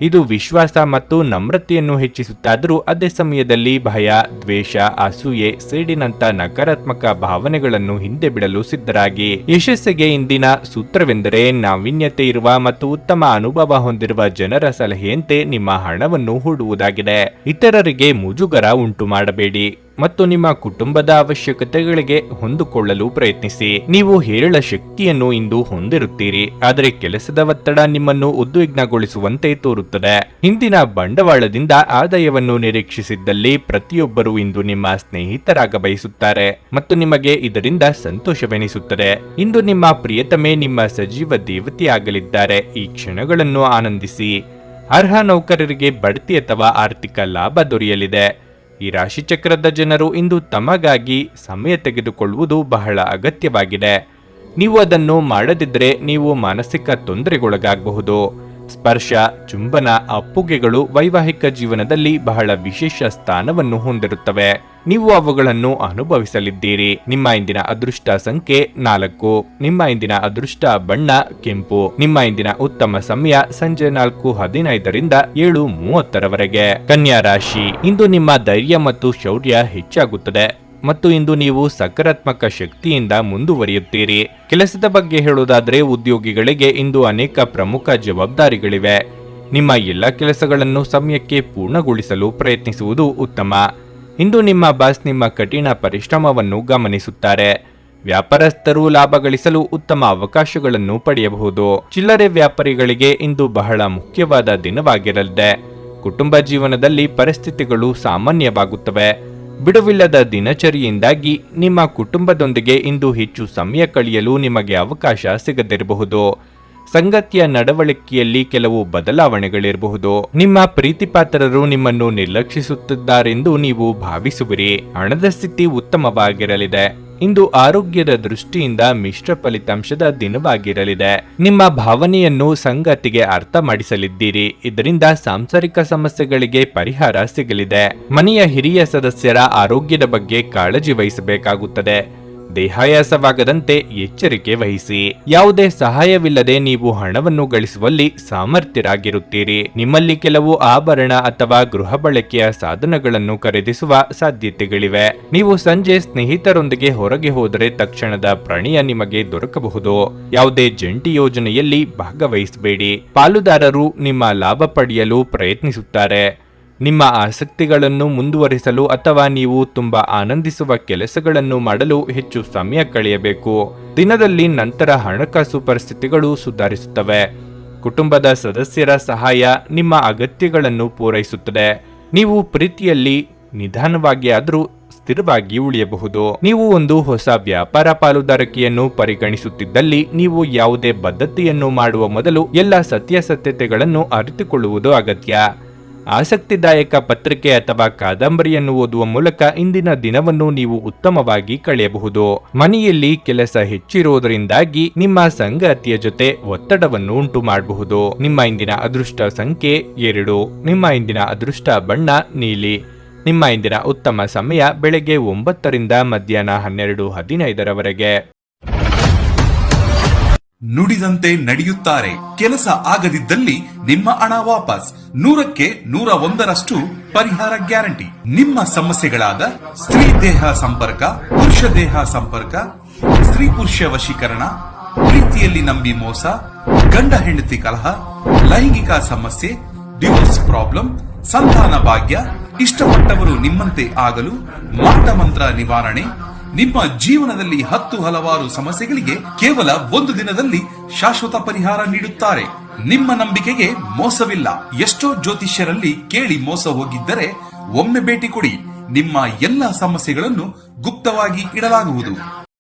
ಇದು ವಿಶ್ವಾಸ ಮತ್ತು ನಮ್ರತೆಯನ್ನು ಹೆಚ್ಚಿಸುತ್ತಾದರೂ ಅದೇ ಸಮಯದಲ್ಲಿ ಭಯ, ದ್ವೇಷ, ಅಸೂಯೆ, ಸೇಡಿನಂತ ನಕಾರಾತ್ಮಕ ಭಾವನೆಗಳನ್ನು ಹಿಂದೆ ಬಿಡಲು ಸಿದ್ಧರಾಗಿ. ಯಶಸ್ಸಿಗೆ ಇಂದಿನ ಸೂತ್ರವೆಂದರೆ ನಾವೀನ್ಯತೆ ಇರುವ ಮತ್ತು ಉತ್ತಮ ಅನುಭವ ಹೊಂದಿರುವ ಜನರ ಸಲಹೆಯಂತೆ ನಿಮ್ಮ ಹಣವನ್ನು ಹೂಡುವುದಾಗಿದೆ. ಇತರರಿಗೆ ಮುಜುಗರ ಉಂಟು ಮಾಡಬೇಡಿ ಮತ್ತು ನಿಮ್ಮ ಕುಟುಂಬದ ಅವಶ್ಯಕತೆಗಳಿಗೆ ಹೊಂದಿಕೊಳ್ಳಲು ಪ್ರಯತ್ನಿಸಿ. ನೀವು ಹೇರಳ ಶಕ್ತಿಯನ್ನು ಇಂದು ಹೊಂದಿರುತ್ತೀರಿ, ಆದರೆ ಕೆಲಸದ ಒತ್ತಡ ನಿಮ್ಮನ್ನು ಉದ್ವಿಗ್ನಗೊಳಿಸುವಂತೆ ತೋರುತ್ತದೆ. ಹಿಂದಿನ ಬಂಡವಾಳದಿಂದ ಆದಾಯವನ್ನು ನಿರೀಕ್ಷಿಸಿದ್ದಲ್ಲಿ ಪ್ರತಿಯೊಬ್ಬರೂ ಇಂದು ನಿಮ್ಮ ಸ್ನೇಹಿತರಾಗ ಬಯಸುತ್ತಾರೆ ಮತ್ತು ನಿಮಗೆ ಇದರಿಂದ ಸಂತೋಷವೆನಿಸುತ್ತದೆ. ಇಂದು ನಿಮ್ಮ ಪ್ರಿಯತಮೆ ನಿಮ್ಮ ಸಜೀವ ದೇವತೆಯಾಗಲಿದ್ದಾರೆ. ಈ ಕ್ಷಣಗಳನ್ನು ಆನಂದಿಸಿ. ಅರ್ಹ ನೌಕರರಿಗೆ ಬಡ್ತಿ ಅಥವಾ ಆರ್ಥಿಕ ಲಾಭ ದೊರೆಯಲಿದೆ. ಈ ರಾಶಿಚಕ್ರದ ಜನರು ಇಂದು ತಮಗಾಗಿ ಸಮಯ ತೆಗೆದುಕೊಳ್ಳುವುದು ಬಹಳ ಅಗತ್ಯವಾಗಿದೆ. ನೀವು ಅದನ್ನು ಮಾಡದಿದ್ದರೆ ನೀವು ಮಾನಸಿಕ ತೊಂದರೆಗೊಳಗಾಗಬಹುದು. ಸ್ಪರ್ಶ, ಚುಂಬನ, ಅಪ್ಪುಗೆಗಳು ವೈವಾಹಿಕ ಜೀವನದಲ್ಲಿ ಬಹಳ ವಿಶೇಷ ಸ್ಥಾನವನ್ನು ಹೊಂದಿರುತ್ತವೆ. ನೀವು ಅವುಗಳನ್ನು ಅನುಭವಿಸಲಿದ್ದೀರಿ. ನಿಮ್ಮ ಇಂದಿನ ಅದೃಷ್ಟ ಸಂಖ್ಯೆ 4. ನಿಮ್ಮ ಇಂದಿನ ಅದೃಷ್ಟ ಬಣ್ಣ ಕೆಂಪು. ನಿಮ್ಮ ಇಂದಿನ ಉತ್ತಮ ಸಮಯ ಸಂಜೆ 4:15ರಿಂದ 7:30ರವರೆಗೆ. ಕನ್ಯಾ ರಾಶಿ. ಇಂದು ನಿಮ್ಮ ಧೈರ್ಯ ಮತ್ತು ಶೌರ್ಯ ಹೆಚ್ಚಾಗುತ್ತದೆ ಮತ್ತು ಇಂದು ನೀವು ಸಕಾರಾತ್ಮಕ ಶಕ್ತಿಯಿಂದ ಮುಂದುವರಿಯುತ್ತೀರಿ. ಕೆಲಸದ ಬಗ್ಗೆ ಹೇಳುವುದಾದರೆ ಉದ್ಯೋಗಿಗಳಿಗೆ ಇಂದು ಅನೇಕ ಪ್ರಮುಖ ಜವಾಬ್ದಾರಿಗಳಿವೆ. ನಿಮ್ಮ ಎಲ್ಲ ಕೆಲಸಗಳನ್ನು ಸಮಯಕ್ಕೆ ಪೂರ್ಣಗೊಳಿಸಲು ಪ್ರಯತ್ನಿಸುವುದು ಉತ್ತಮ. ಇಂದು ನಿಮ್ಮ ಬಾಸ್ ನಿಮ್ಮ ಕಠಿಣ ಪರಿಶ್ರಮವನ್ನು ಗಮನಿಸುತ್ತಾರೆ. ವ್ಯಾಪಾರಸ್ಥರು ಲಾಭ ಗಳಿಸಲು ಉತ್ತಮ ಅವಕಾಶಗಳನ್ನು ಪಡೆಯಬಹುದು. ಚಿಲ್ಲರೆ ವ್ಯಾಪಾರಿಗಳಿಗೆ ಇಂದು ಬಹಳ ಮುಖ್ಯವಾದ ದಿನವಾಗಿರಲಿದೆ. ಕುಟುಂಬ ಜೀವನದಲ್ಲಿ ಪರಿಸ್ಥಿತಿಗಳು ಸಾಮಾನ್ಯವಾಗುತ್ತವೆ. ಬಿಡುವಿಲ್ಲದ ದಿನಚರಿಯಿಂದಾಗಿ ನಿಮ್ಮ ಕುಟುಂಬದೊಂದಿಗೆ ಇಂದು ಹೆಚ್ಚು ಸಮಯ ಕಳೆಯಲು ನಿಮಗೆ ಅವಕಾಶ ಸಿಗದಿರಬಹುದು. ಸಂಗತಿಯ ನಡವಳಿಕೆಯಲ್ಲಿ ಕೆಲವು ಬದಲಾವಣೆಗಳಿರಬಹುದು. ನಿಮ್ಮ ಪ್ರೀತಿಪಾತ್ರರು ನಿಮ್ಮನ್ನು ನಿರ್ಲಕ್ಷಿಸುತ್ತಿದ್ದಾರೆಂದು ನೀವು ಭಾವಿಸುವಿರಿ. ಹಣದ ಸ್ಥಿತಿ ಉತ್ತಮವಾಗಿರಲಿದೆ. ಇಂದು ಆರೋಗ್ಯದ ದೃಷ್ಟಿಯಿಂದ ಮಿಶ್ರ ಫಲಿತಾಂಶದ ದಿನವಾಗಿರಲಿದೆ. ನಿಮ್ಮ ಭಾವನೆಯನ್ನು ಸಂಗಾತಿಗೆ ಅರ್ಥ ಮಾಡಿಸಲಿದ್ದೀರಿ. ಇದರಿಂದ ಸಾಂಸಾರಿಕ ಸಮಸ್ಯೆಗಳಿಗೆ ಪರಿಹಾರ ಸಿಗಲಿದೆ. ಮನೆಯ ಹಿರಿಯ ಸದಸ್ಯರ ಆರೋಗ್ಯದ ಬಗ್ಗೆ ಕಾಳಜಿ ವಹಿಸಬೇಕಾಗುತ್ತದೆ. ದೇಹಾಯಾಸವಾಗದಂತೆ ಎಚ್ಚರಿಕೆ ವಹಿಸಿ. ಯಾವುದೇ ಸಹಾಯವಿಲ್ಲದೆ ನೀವು ಹಣವನ್ನು ಗಳಿಸುವಲ್ಲಿ ಸಾಮರ್ಥ್ಯರಾಗಿರುತ್ತೀರಿ. ನಿಮ್ಮಲ್ಲಿ ಕೆಲವು ಆಭರಣ ಅಥವಾ ಗೃಹ ಬಳಕೆಯ ಸಾಧನಗಳನ್ನು ಖರೀದಿಸುವ ಸಾಧ್ಯತೆಗಳಿವೆ. ನೀವು ಸಂಜೆ ಸ್ನೇಹಿತರೊಂದಿಗೆ ಹೊರಗೆ ಹೋದರೆ ತಕ್ಷಣದ ಪ್ರಣಯ ನಿಮಗೆ ದೊರಕಬಹುದು. ಯಾವುದೇ ಜಂಟಿ ಯೋಜನೆಯಲ್ಲಿ ಭಾಗವಹಿಸಬೇಡಿ. ಪಾಲುದಾರರು ನಿಮ್ಮ ಲಾಭ ಪಡೆಯಲು ಪ್ರಯತ್ನಿಸುತ್ತಾರೆ. ನಿಮ್ಮ ಆಸಕ್ತಿಗಳನ್ನು ಮುಂದುವರಿಸಲು ಅಥವಾ ನೀವು ತುಂಬಾ ಆನಂದಿಸುವ ಕೆಲಸಗಳನ್ನು ಮಾಡಲು ಹೆಚ್ಚು ಸಮಯ ಕಳೆಯಬೇಕು. ದಿನದಲ್ಲಿ ನಂತರ ಹಣಕಾಸು ಪರಿಸ್ಥಿತಿಗಳು ಸುಧಾರಿಸುತ್ತವೆ. ಕುಟುಂಬದ ಸದಸ್ಯರ ಸಹಾಯ ನಿಮ್ಮ ಅಗತ್ಯಗಳನ್ನು ಪೂರೈಸುತ್ತದೆ. ನೀವು ಪ್ರೀತಿಯಲ್ಲಿ ನಿಧಾನವಾಗಿ ಆದರೂ ಸ್ಥಿರವಾಗಿ ಉಳಿಯಬಹುದು. ನೀವು ಒಂದು ಹೊಸ ವ್ಯಾಪಾರ ಪಾಲುದಾರಿಕೆಯನ್ನು ಪರಿಗಣಿಸುತ್ತಿದ್ದಲ್ಲಿ ನೀವು ಯಾವುದೇ ಬದ್ಧತೆಯನ್ನು ಮಾಡುವ ಮೊದಲು ಎಲ್ಲ ಸತ್ಯಾಸತ್ಯತೆಗಳನ್ನು ಅರಿತುಕೊಳ್ಳುವುದು ಅಗತ್ಯ. ಆಸಕ್ತಿದಾಯಕ ಪತ್ರಿಕೆ ಅಥವಾ ಕಾದಂಬರಿಯನ್ನು ಓದುವ ಮೂಲಕ ಇಂದಿನ ದಿನವನ್ನು ನೀವು ಉತ್ತಮವಾಗಿ ಕಳೆಯಬಹುದು. ಮನೆಯಲ್ಲಿ ಕೆಲಸ ಹೆಚ್ಚಿರುವುದರಿಂದಾಗಿ ನಿಮ್ಮ ಸಂಗಾತಿಯ ಜೊತೆ ಒತ್ತಡವನ್ನು ಉಂಟು ಮಾಡಬಹುದು. ನಿಮ್ಮ ಇಂದಿನ ಅದೃಷ್ಟ ಸಂಖ್ಯೆ 2. ನಿಮ್ಮ ಇಂದಿನ ಅದೃಷ್ಟ ಬಣ್ಣ ನೀಲಿ. ನಿಮ್ಮ ಇಂದಿನ ಉತ್ತಮ ಸಮಯ ಬೆಳಗ್ಗೆ 9 ರಿಂದ ಮಧ್ಯಾಹ್ನ 12:15 ನುಡಿದಂತೆ ನಡೆಯುತ್ತಾರೆ. ಕೆಲಸ ಆಗದಿದ್ದಲ್ಲಿ ನಿಮ್ಮ ಹಣ ವಾಪಸ್. 100ಕ್ಕೆ 101ರಷ್ಟು ಪರಿಹಾರ ಗ್ಯಾರಂಟಿ. ನಿಮ್ಮ ಸಮಸ್ಯೆಗಳಾದ ಸ್ತ್ರೀ ದೇಹ ಸಂಪರ್ಕ, ಪುರುಷ ದೇಹ ಸಂಪರ್ಕ, ಸ್ತ್ರೀ ಪುರುಷ ವಶೀಕರಣ, ಪ್ರೀತಿಯಲ್ಲಿ ನಂಬಿ ಮೋಸ, ಗಂಡ ಹೆಂಡತಿ ಕಲಹ, ಲೈಂಗಿಕ ಸಮಸ್ಯೆ, ಡಿವೋರ್ಸ್ ಪ್ರಾಬ್ಲಮ್, ಸಂತಾನ ಭಾಗ್ಯ, ಇಷ್ಟಪಟ್ಟವರು ನಿಮ್ಮಂತೆ ಆಗಲು, ಮಾಟ ಮಂತ್ರ ನಿವಾರಣೆ, ನಿಮ್ಮ ಜೀವನದಲ್ಲಿ 10 ಹಲವಾರು ಸಮಸ್ಯೆಗಳಿಗೆ ಕೇವಲ 1 ದಿನದಲ್ಲಿ ಶಾಶ್ವತ ಪರಿಹಾರ ನೀಡುತ್ತಾರೆ. ನಿಮ್ಮ ನಂಬಿಕೆಗೆ ಮೋಸವಿಲ್ಲ. ಎಷ್ಟೋ ಜ್ಯೋತಿಷ್ಯರಲ್ಲಿ ಕೇಳಿ ಮೋಸ ಹೋಗಿದ್ದರೆ ಒಮ್ಮೆ ಭೇಟಿ ಕೊಡಿ. ನಿಮ್ಮ ಎಲ್ಲ ಸಮಸ್ಯೆಗಳನ್ನು ಗುಪ್ತವಾಗಿ ಇಡಲಾಗುವುದು.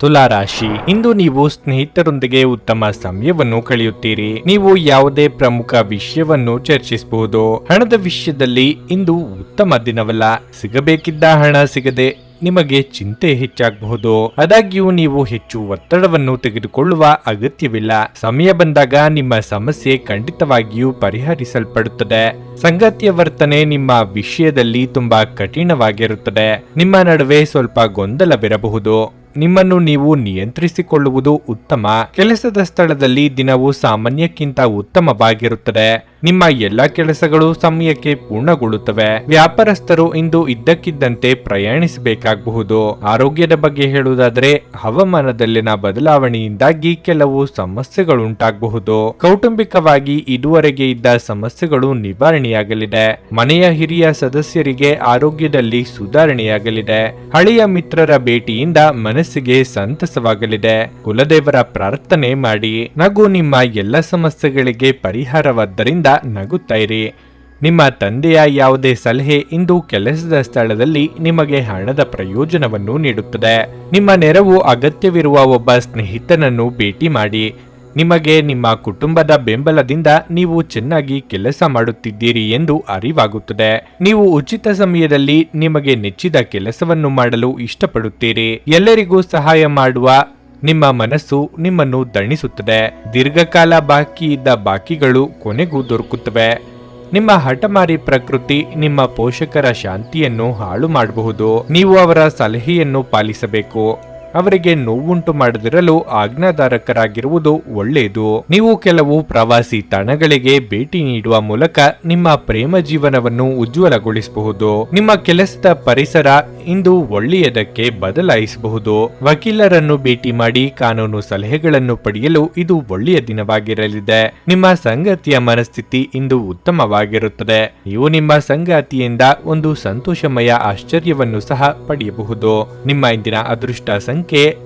ತುಲಾರಾಶಿ, ಇಂದು ನೀವು ಸ್ನೇಹಿತರೊಂದಿಗೆ ಉತ್ತಮ ಸಮಯವನ್ನು ಕಳೆಯುತ್ತೀರಿ. ನೀವು ಯಾವುದೇ ಪ್ರಮುಖ ವಿಷಯವನ್ನು ಚರ್ಚಿಸಬಹುದು. ಹಣದ ವಿಷಯದಲ್ಲಿ ಇಂದು ಉತ್ತಮ ದಿನವಲ್ಲ. ಸಿಗಬೇಕಿದ್ದ ಹಣ ಸಿಗದೆ ನಿಮಗೆ ಚಿಂತೆ ಹೆಚ್ಚಾಗಬಹುದು. ಆದಾಗ್ಯೂ ನೀವು ಹೆಚ್ಚು ಒತ್ತಡವನ್ನು ತೆಗೆದುಕೊಳ್ಳುವ ಅಗತ್ಯವಿಲ್ಲ. ಸಮಯ ಬಂದಾಗ ನಿಮ್ಮ ಸಮಸ್ಯೆ ಖಂಡಿತವಾಗಿಯೂ ಪರಿಹರಿಸಲ್ಪಡುತ್ತದೆ. ಸಂಗಾತಿಯ ವರ್ತನೆ ನಿಮ್ಮ ವಿಷಯದಲ್ಲಿ ತುಂಬಾ ಕಠಿಣವಾಗಿರುತ್ತದೆ. ನಿಮ್ಮ ನಡುವೆ ಸ್ವಲ್ಪ ಗೊಂದಲವಿರಬಹುದು. ನಿಮ್ಮನ್ನು ನೀವು ನಿಯಂತ್ರಿಸಿಕೊಳ್ಳುವುದು ಉತ್ತಮ. ಕೆಲಸದ ಸ್ಥಳದಲ್ಲಿ ದಿನವು ಸಾಮಾನ್ಯಕ್ಕಿಂತ ಉತ್ತಮವಾಗಿರುತ್ತದೆ. ನಿಮ್ಮ ಎಲ್ಲ ಕೆಲಸಗಳು ಸಮಯಕ್ಕೆ ಪೂರ್ಣಗೊಳ್ಳುತ್ತವೆ. ವ್ಯಾಪಾರಸ್ಥರು ಇಂದು ಇದ್ದಕ್ಕಿದ್ದಂತೆ ಪ್ರಯಾಣಿಸಬೇಕಾಗಬಹುದು. ಆರೋಗ್ಯದ ಬಗ್ಗೆ ಹೇಳುವುದಾದರೆ ಹವಾಮಾನದಲ್ಲಿನ ಬದಲಾವಣೆಯಿಂದಾಗಿ ಕೆಲವು ಸಮಸ್ಯೆಗಳುಂಟಾಗಬಹುದು. ಕೌಟುಂಬಿಕವಾಗಿ ಇದುವರೆಗೆ ಇದ್ದ ಸಮಸ್ಯೆಗಳು ನಿವಾರಣೆಯಾಗಲಿದೆ. ಮನೆಯ ಹಿರಿಯ ಸದಸ್ಯರಿಗೆ ಆರೋಗ್ಯದಲ್ಲಿ ಸುಧಾರಣೆಯಾಗಲಿದೆ. ಹಳೆಯ ಮಿತ್ರರ ಭೇಟಿಯಿಂದ ಮನಸ್ಸಿಗೆ ಸಂತಸವಾಗಲಿದೆ. ಕುಲದೇವರ ಪ್ರಾರ್ಥನೆ ಮಾಡಿ. ನಗು ನಿಮ್ಮ ಎಲ್ಲ ಸಮಸ್ಯೆಗಳಿಗೆ ಪರಿಹಾರವಾದ್ದರಿಂದ ನಗುತ್ತಾ ಇರಿ. ನಿಮ್ಮ ತಂದೆಯ ಯಾವುದೇ ಸಲಹೆ ಇಂದು ಕೆಲಸದ ಸ್ಥಳದಲ್ಲಿ ನಿಮಗೆ ಹಣದ ಪ್ರಯೋಜನವನ್ನು ನೀಡುತ್ತದೆ. ನಿಮ್ಮ ನೆರವು ಅಗತ್ಯವಿರುವ ಒಬ್ಬ ಸ್ನೇಹಿತನನ್ನು ಭೇಟಿ ಮಾಡಿ. ನಿಮಗೆ ನಿಮ್ಮ ಕುಟುಂಬದ ಬೆಂಬಲದಿಂದ ನೀವು ಚೆನ್ನಾಗಿ ಕೆಲಸ ಮಾಡುತ್ತಿದ್ದೀರಿ ಎಂದು ಅರಿವಾಗುತ್ತದೆ. ನೀವು ಉಚಿತ ಸಮಯದಲ್ಲಿ ನಿಮಗೆ ನೆಚ್ಚಿದ ಕೆಲಸವನ್ನು ಮಾಡಲು ಇಷ್ಟಪಡುತ್ತೀರಿ. ಎಲ್ಲರಿಗೂ ಸಹಾಯ ಮಾಡುವ ನಿಮ್ಮ ಮನಸ್ಸು ನಿಮ್ಮನ್ನು ದಣಿಸುತ್ತದೆ. ದೀರ್ಘಕಾಲ ಬಾಕಿ ಇದ್ದ ಬಾಕಿಗಳು ಕೊನೆಗೂ ದೊರಕುತ್ತವೆ. ನಿಮ್ಮ ಹಠಮಾರಿ ಪ್ರಕೃತಿ ನಿಮ್ಮ ಪೋಷಕರ ಶಾಂತಿಯನ್ನು ಹಾಳು ಮಾಡಬಹುದು. ನೀವು ಅವರ ಸಲಹೆಯನ್ನು ಪಾಲಿಸಬೇಕು. ಅವರಿಗೆ ನೋವುಂಟು ಮಾಡದಿರಲು ಆಜ್ಞಾಧಾರಕರಾಗಿರುವುದು ಒಳ್ಳೆಯದು. ನೀವು ಕೆಲವು ಪ್ರವಾಸಿ ತಾಣಗಳಿಗೆ ಭೇಟಿ ನೀಡುವ ಮೂಲಕ ನಿಮ್ಮ ಪ್ರೇಮ ಜೀವನವನ್ನು ಉಜ್ವಲಗೊಳಿಸಬಹುದು. ನಿಮ್ಮ ಕೆಲಸದ ಪರಿಸರ ಇಂದು ಒಳ್ಳೆಯದಕ್ಕೆ ಬದಲಾಯಿಸಬಹುದು. ವಕೀಲರನ್ನು ಭೇಟಿ ಮಾಡಿ ಕಾನೂನು ಸಲಹೆಗಳನ್ನು ಪಡೆಯಲು ಇದು ಒಳ್ಳೆಯ ದಿನವಾಗಿರಲಿದೆ. ನಿಮ್ಮ ಸಂಗಾತಿಯ ಮನಸ್ಥಿತಿ ಇಂದು ಉತ್ತಮವಾಗಿರುತ್ತದೆ. ನೀವು ನಿಮ್ಮ ಸಂಗಾತಿಯಿಂದ ಒಂದು ಸಂತೋಷಮಯ ಆಶ್ಚರ್ಯವನ್ನು ಸಹ ಪಡೆಯಬಹುದು. ನಿಮ್ಮ ಇಂದಿನ ಅದೃಷ್ಟ ಸಂಖ್ಯೆ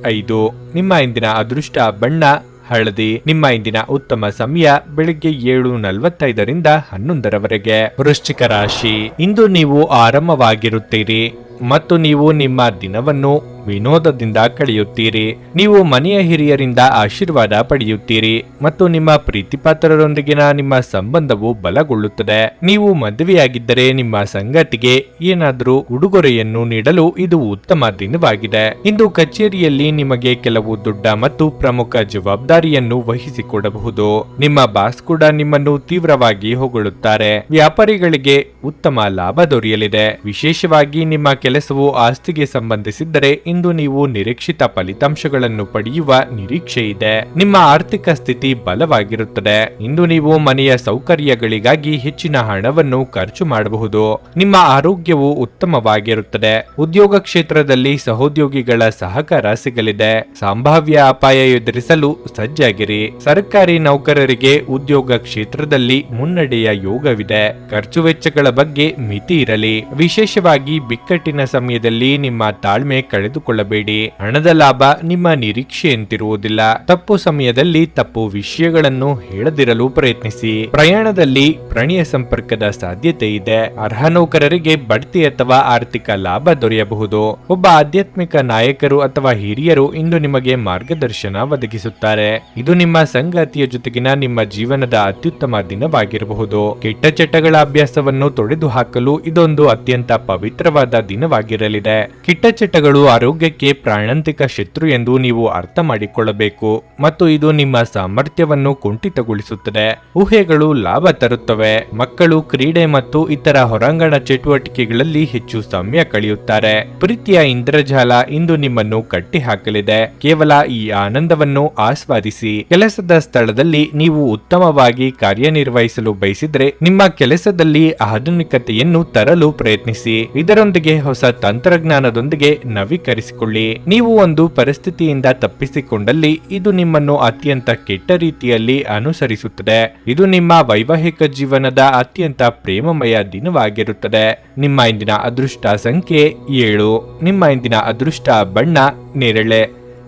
5. ನಿಮ್ಮ ಇಂದಿನ ಅದೃಷ್ಟ ಬಣ್ಣ ಹಳದಿ. ನಿಮ್ಮ ಇಂದಿನ ಉತ್ತಮ ಸಮಯ ಬೆಳಿಗ್ಗೆ 7:45 ರಿಂದ 11 ವೃಶ್ಚಿಕ ರಾಶಿ, ಇಂದು ನೀವು ಆರಾಮವಾಗಿರುತ್ತೀರಿ ಮತ್ತು ನೀವು ನಿಮ್ಮ ದಿನವನ್ನು ವಿನೋದದಿಂದ ಕಳೆಯುತ್ತೀರಿ. ನೀವು ಮನೆಯ ಹಿರಿಯರಿಂದ ಆಶೀರ್ವಾದ ಪಡೆಯುತ್ತೀರಿ ಮತ್ತು ನಿಮ್ಮ ಪ್ರೀತಿಪಾತ್ರರೊಂದಿಗಿನ ನಿಮ್ಮ ಸಂಬಂಧವು ಬಲಗೊಳ್ಳುತ್ತದೆ. ನೀವು ಮದುವೆಯಾಗಿದ್ದರೆ ನಿಮ್ಮ ಸಂಗಾತಿಗೆ ಏನಾದರೂ ಉಡುಗೊರೆಯನ್ನು ನೀಡಲು ಇದು ಉತ್ತಮ ದಿನವಾಗಿದೆ. ಇಂದು ಕಚೇರಿಯಲ್ಲಿ ನಿಮಗೆ ಕೆಲವು ದೊಡ್ಡ ಮತ್ತು ಪ್ರಮುಖ ಜವಾಬ್ದಾರಿಯನ್ನು ವಹಿಸಿಕೊಡಬಹುದು. ನಿಮ್ಮ ಬಾಸ್ ಕೂಡ ನಿಮ್ಮನ್ನು ತೀವ್ರವಾಗಿ ಹೊಗಳುತ್ತಾರೆ. ವ್ಯಾಪಾರಿಗಳಿಗೆ ಉತ್ತಮ ಲಾಭ ದೊರೆಯಲಿದೆ. ವಿಶೇಷವಾಗಿ ನಿಮ್ಮ ಕೆಲಸವು ಆಸ್ತಿಗೆ ಸಂಬಂಧಿಸಿದ್ದರೆ ಇಂದು ನೀವು ನಿರೀಕ್ಷಿತ ಫಲಿತಾಂಶಗಳನ್ನು ಪಡೆಯುವ ನಿರೀಕ್ಷೆ ಇದೆ. ನಿಮ್ಮ ಆರ್ಥಿಕ ಸ್ಥಿತಿ ಬಲವಾಗಿರುತ್ತದೆ. ಇಂದು ನೀವು ಮನೆಯ ಸೌಕರ್ಯಗಳಿಗಾಗಿ ಹೆಚ್ಚಿನ ಹಣವನ್ನು ಖರ್ಚು ಮಾಡಬಹುದು. ನಿಮ್ಮ ಆರೋಗ್ಯವು ಉತ್ತಮವಾಗಿರುತ್ತದೆ. ಉದ್ಯೋಗ ಕ್ಷೇತ್ರದಲ್ಲಿ ಸಹೋದ್ಯೋಗಿಗಳ ಸಹಕಾರ ಸಿಗಲಿದೆ. ಸಂಭಾವ್ಯ ಅಪಾಯ ಎದುರಿಸಲು ಸಜ್ಜಾಗಿರಿ. ಸರ್ಕಾರಿ ನೌಕರರಿಗೆ ಉದ್ಯೋಗ ಕ್ಷೇತ್ರದಲ್ಲಿ ಮುನ್ನಡೆಯ ಯೋಗವಿದೆ. ಖರ್ಚು ವೆಚ್ಚಗಳ ಬಗ್ಗೆ ಮಿತಿ ಇರಲಿ. ವಿಶೇಷವಾಗಿ ಬಿಕ್ಕಟ್ಟಿನ ಸಮಯದಲ್ಲಿ ನಿಮ್ಮ ತಾಳ್ಮೆ ಕಳೆದುಕೊಳ್ಳ ತೆಗೆದುಕೊಳ್ಳಬೇಡಿ. ಹಣದ ಲಾಭ ನಿಮ್ಮ ನಿರೀಕ್ಷೆಯಂತಿರುವುದಿಲ್ಲ. ತಪ್ಪು ಸಮಯದಲ್ಲಿ ತಪ್ಪು ವಿಷಯಗಳನ್ನು ಹೇಳದಿರಲು ಪ್ರಯತ್ನಿಸಿ. ಪ್ರಯಾಣದಲ್ಲಿ ಪ್ರಣಯ ಸಂಪರ್ಕದ ಸಾಧ್ಯತೆ ಇದೆ. ಅರ್ಹ ನೌಕರರಿಗೆ ಬಡ್ತಿ ಅಥವಾ ಆರ್ಥಿಕ ಲಾಭ ದೊರೆಯಬಹುದು. ಒಬ್ಬ ಆಧ್ಯಾತ್ಮಿಕ ನಾಯಕರು ಅಥವಾ ಹಿರಿಯರು ಇಂದು ನಿಮಗೆ ಮಾರ್ಗದರ್ಶನ ಒದಗಿಸುತ್ತಾರೆ. ಇದು ನಿಮ್ಮ ಸಂಗಾತಿಯ ಜೊತೆಗಿನ ನಿಮ್ಮ ಜೀವನದ ಅತ್ಯುತ್ತಮ ದಿನವಾಗಿರಬಹುದು. ಕೆಟ್ಟ ಚಟಗಳ ಅಭ್ಯಾಸವನ್ನು ತೊಡೆದು ಹಾಕಲು ಇದೊಂದು ಅತ್ಯಂತ ಪವಿತ್ರವಾದ ದಿನವಾಗಿರಲಿದೆ. ಕೆಟ್ಟ ಚಟಗಳು ಆರೋಗ್ಯಕ್ಕೆ ಪ್ರಾಣಾಂತಿಕ ಶತ್ರು ಎಂದು ನೀವು ಅರ್ಥ ಮಾಡಿಕೊಳ್ಳಬೇಕು ಮತ್ತು ಇದು ನಿಮ್ಮ ಸಾಮರ್ಥ್ಯವನ್ನು ಕುಂಠಿತಗೊಳಿಸುತ್ತದೆ. ಊಹೆಗಳು ಲಾಭ ತರುತ್ತವೆ. ಮಕ್ಕಳು ಕ್ರೀಡೆ ಮತ್ತು ಇತರ ಹೊರಾಂಗಣ ಚಟುವಟಿಕೆಗಳಲ್ಲಿ ಹೆಚ್ಚು ಸಮಯ ಕಳೆಯುತ್ತಾರೆ. ಪ್ರೀತಿಯ ಇಂದ್ರಜಾಲ ಇಂದು ನಿಮ್ಮನ್ನು ಕಟ್ಟಿಹಾಕಲಿದೆ. ಕೇವಲ ಈ ಆನಂದವನ್ನು ಆಸ್ವಾದಿಸಿ. ಕೆಲಸದ ಸ್ಥಳದಲ್ಲಿ ನೀವು ಉತ್ತಮವಾಗಿ ಕಾರ್ಯನಿರ್ವಹಿಸಲು ಬಯಸಿದ್ರೆ ನಿಮ್ಮ ಕೆಲಸದಲ್ಲಿ ಆಧುನಿಕತೆಯನ್ನು ತರಲು ಪ್ರಯತ್ನಿಸಿ. ಇದರೊಂದಿಗೆ ಹೊಸ ತಂತ್ರಜ್ಞಾನದೊಂದಿಗೆ ನವೀಕರಿಸಿಕೊಳ್ಳಿ. ನೀವು ಒಂದು ಪರಿಸ್ಥಿತಿಯಿಂದ ತಪ್ಪಿಸಿಕೊಂಡಲ್ಲಿ ಇದು ನಿಮ್ಮನ್ನು ಅತ್ಯಂತ ಕೆಟ್ಟ ರೀತಿಯಲ್ಲಿ ಅನುಸರಿಸುತ್ತದೆ. ಇದು ನಿಮ್ಮ ವೈವಾಹಿಕ ಜೀವನದ ಅತ್ಯಂತ ಪ್ರೇಮಮಯ ದಿನವಾಗಿರುತ್ತದೆ. ನಿಮ್ಮ ಇಂದಿನ ಅದೃಷ್ಟ ಸಂಖ್ಯೆ 7. ನಿಮ್ಮ ಇಂದಿನ ಅದೃಷ್ಟ ಬಣ್ಣ ನೇರಳೆ.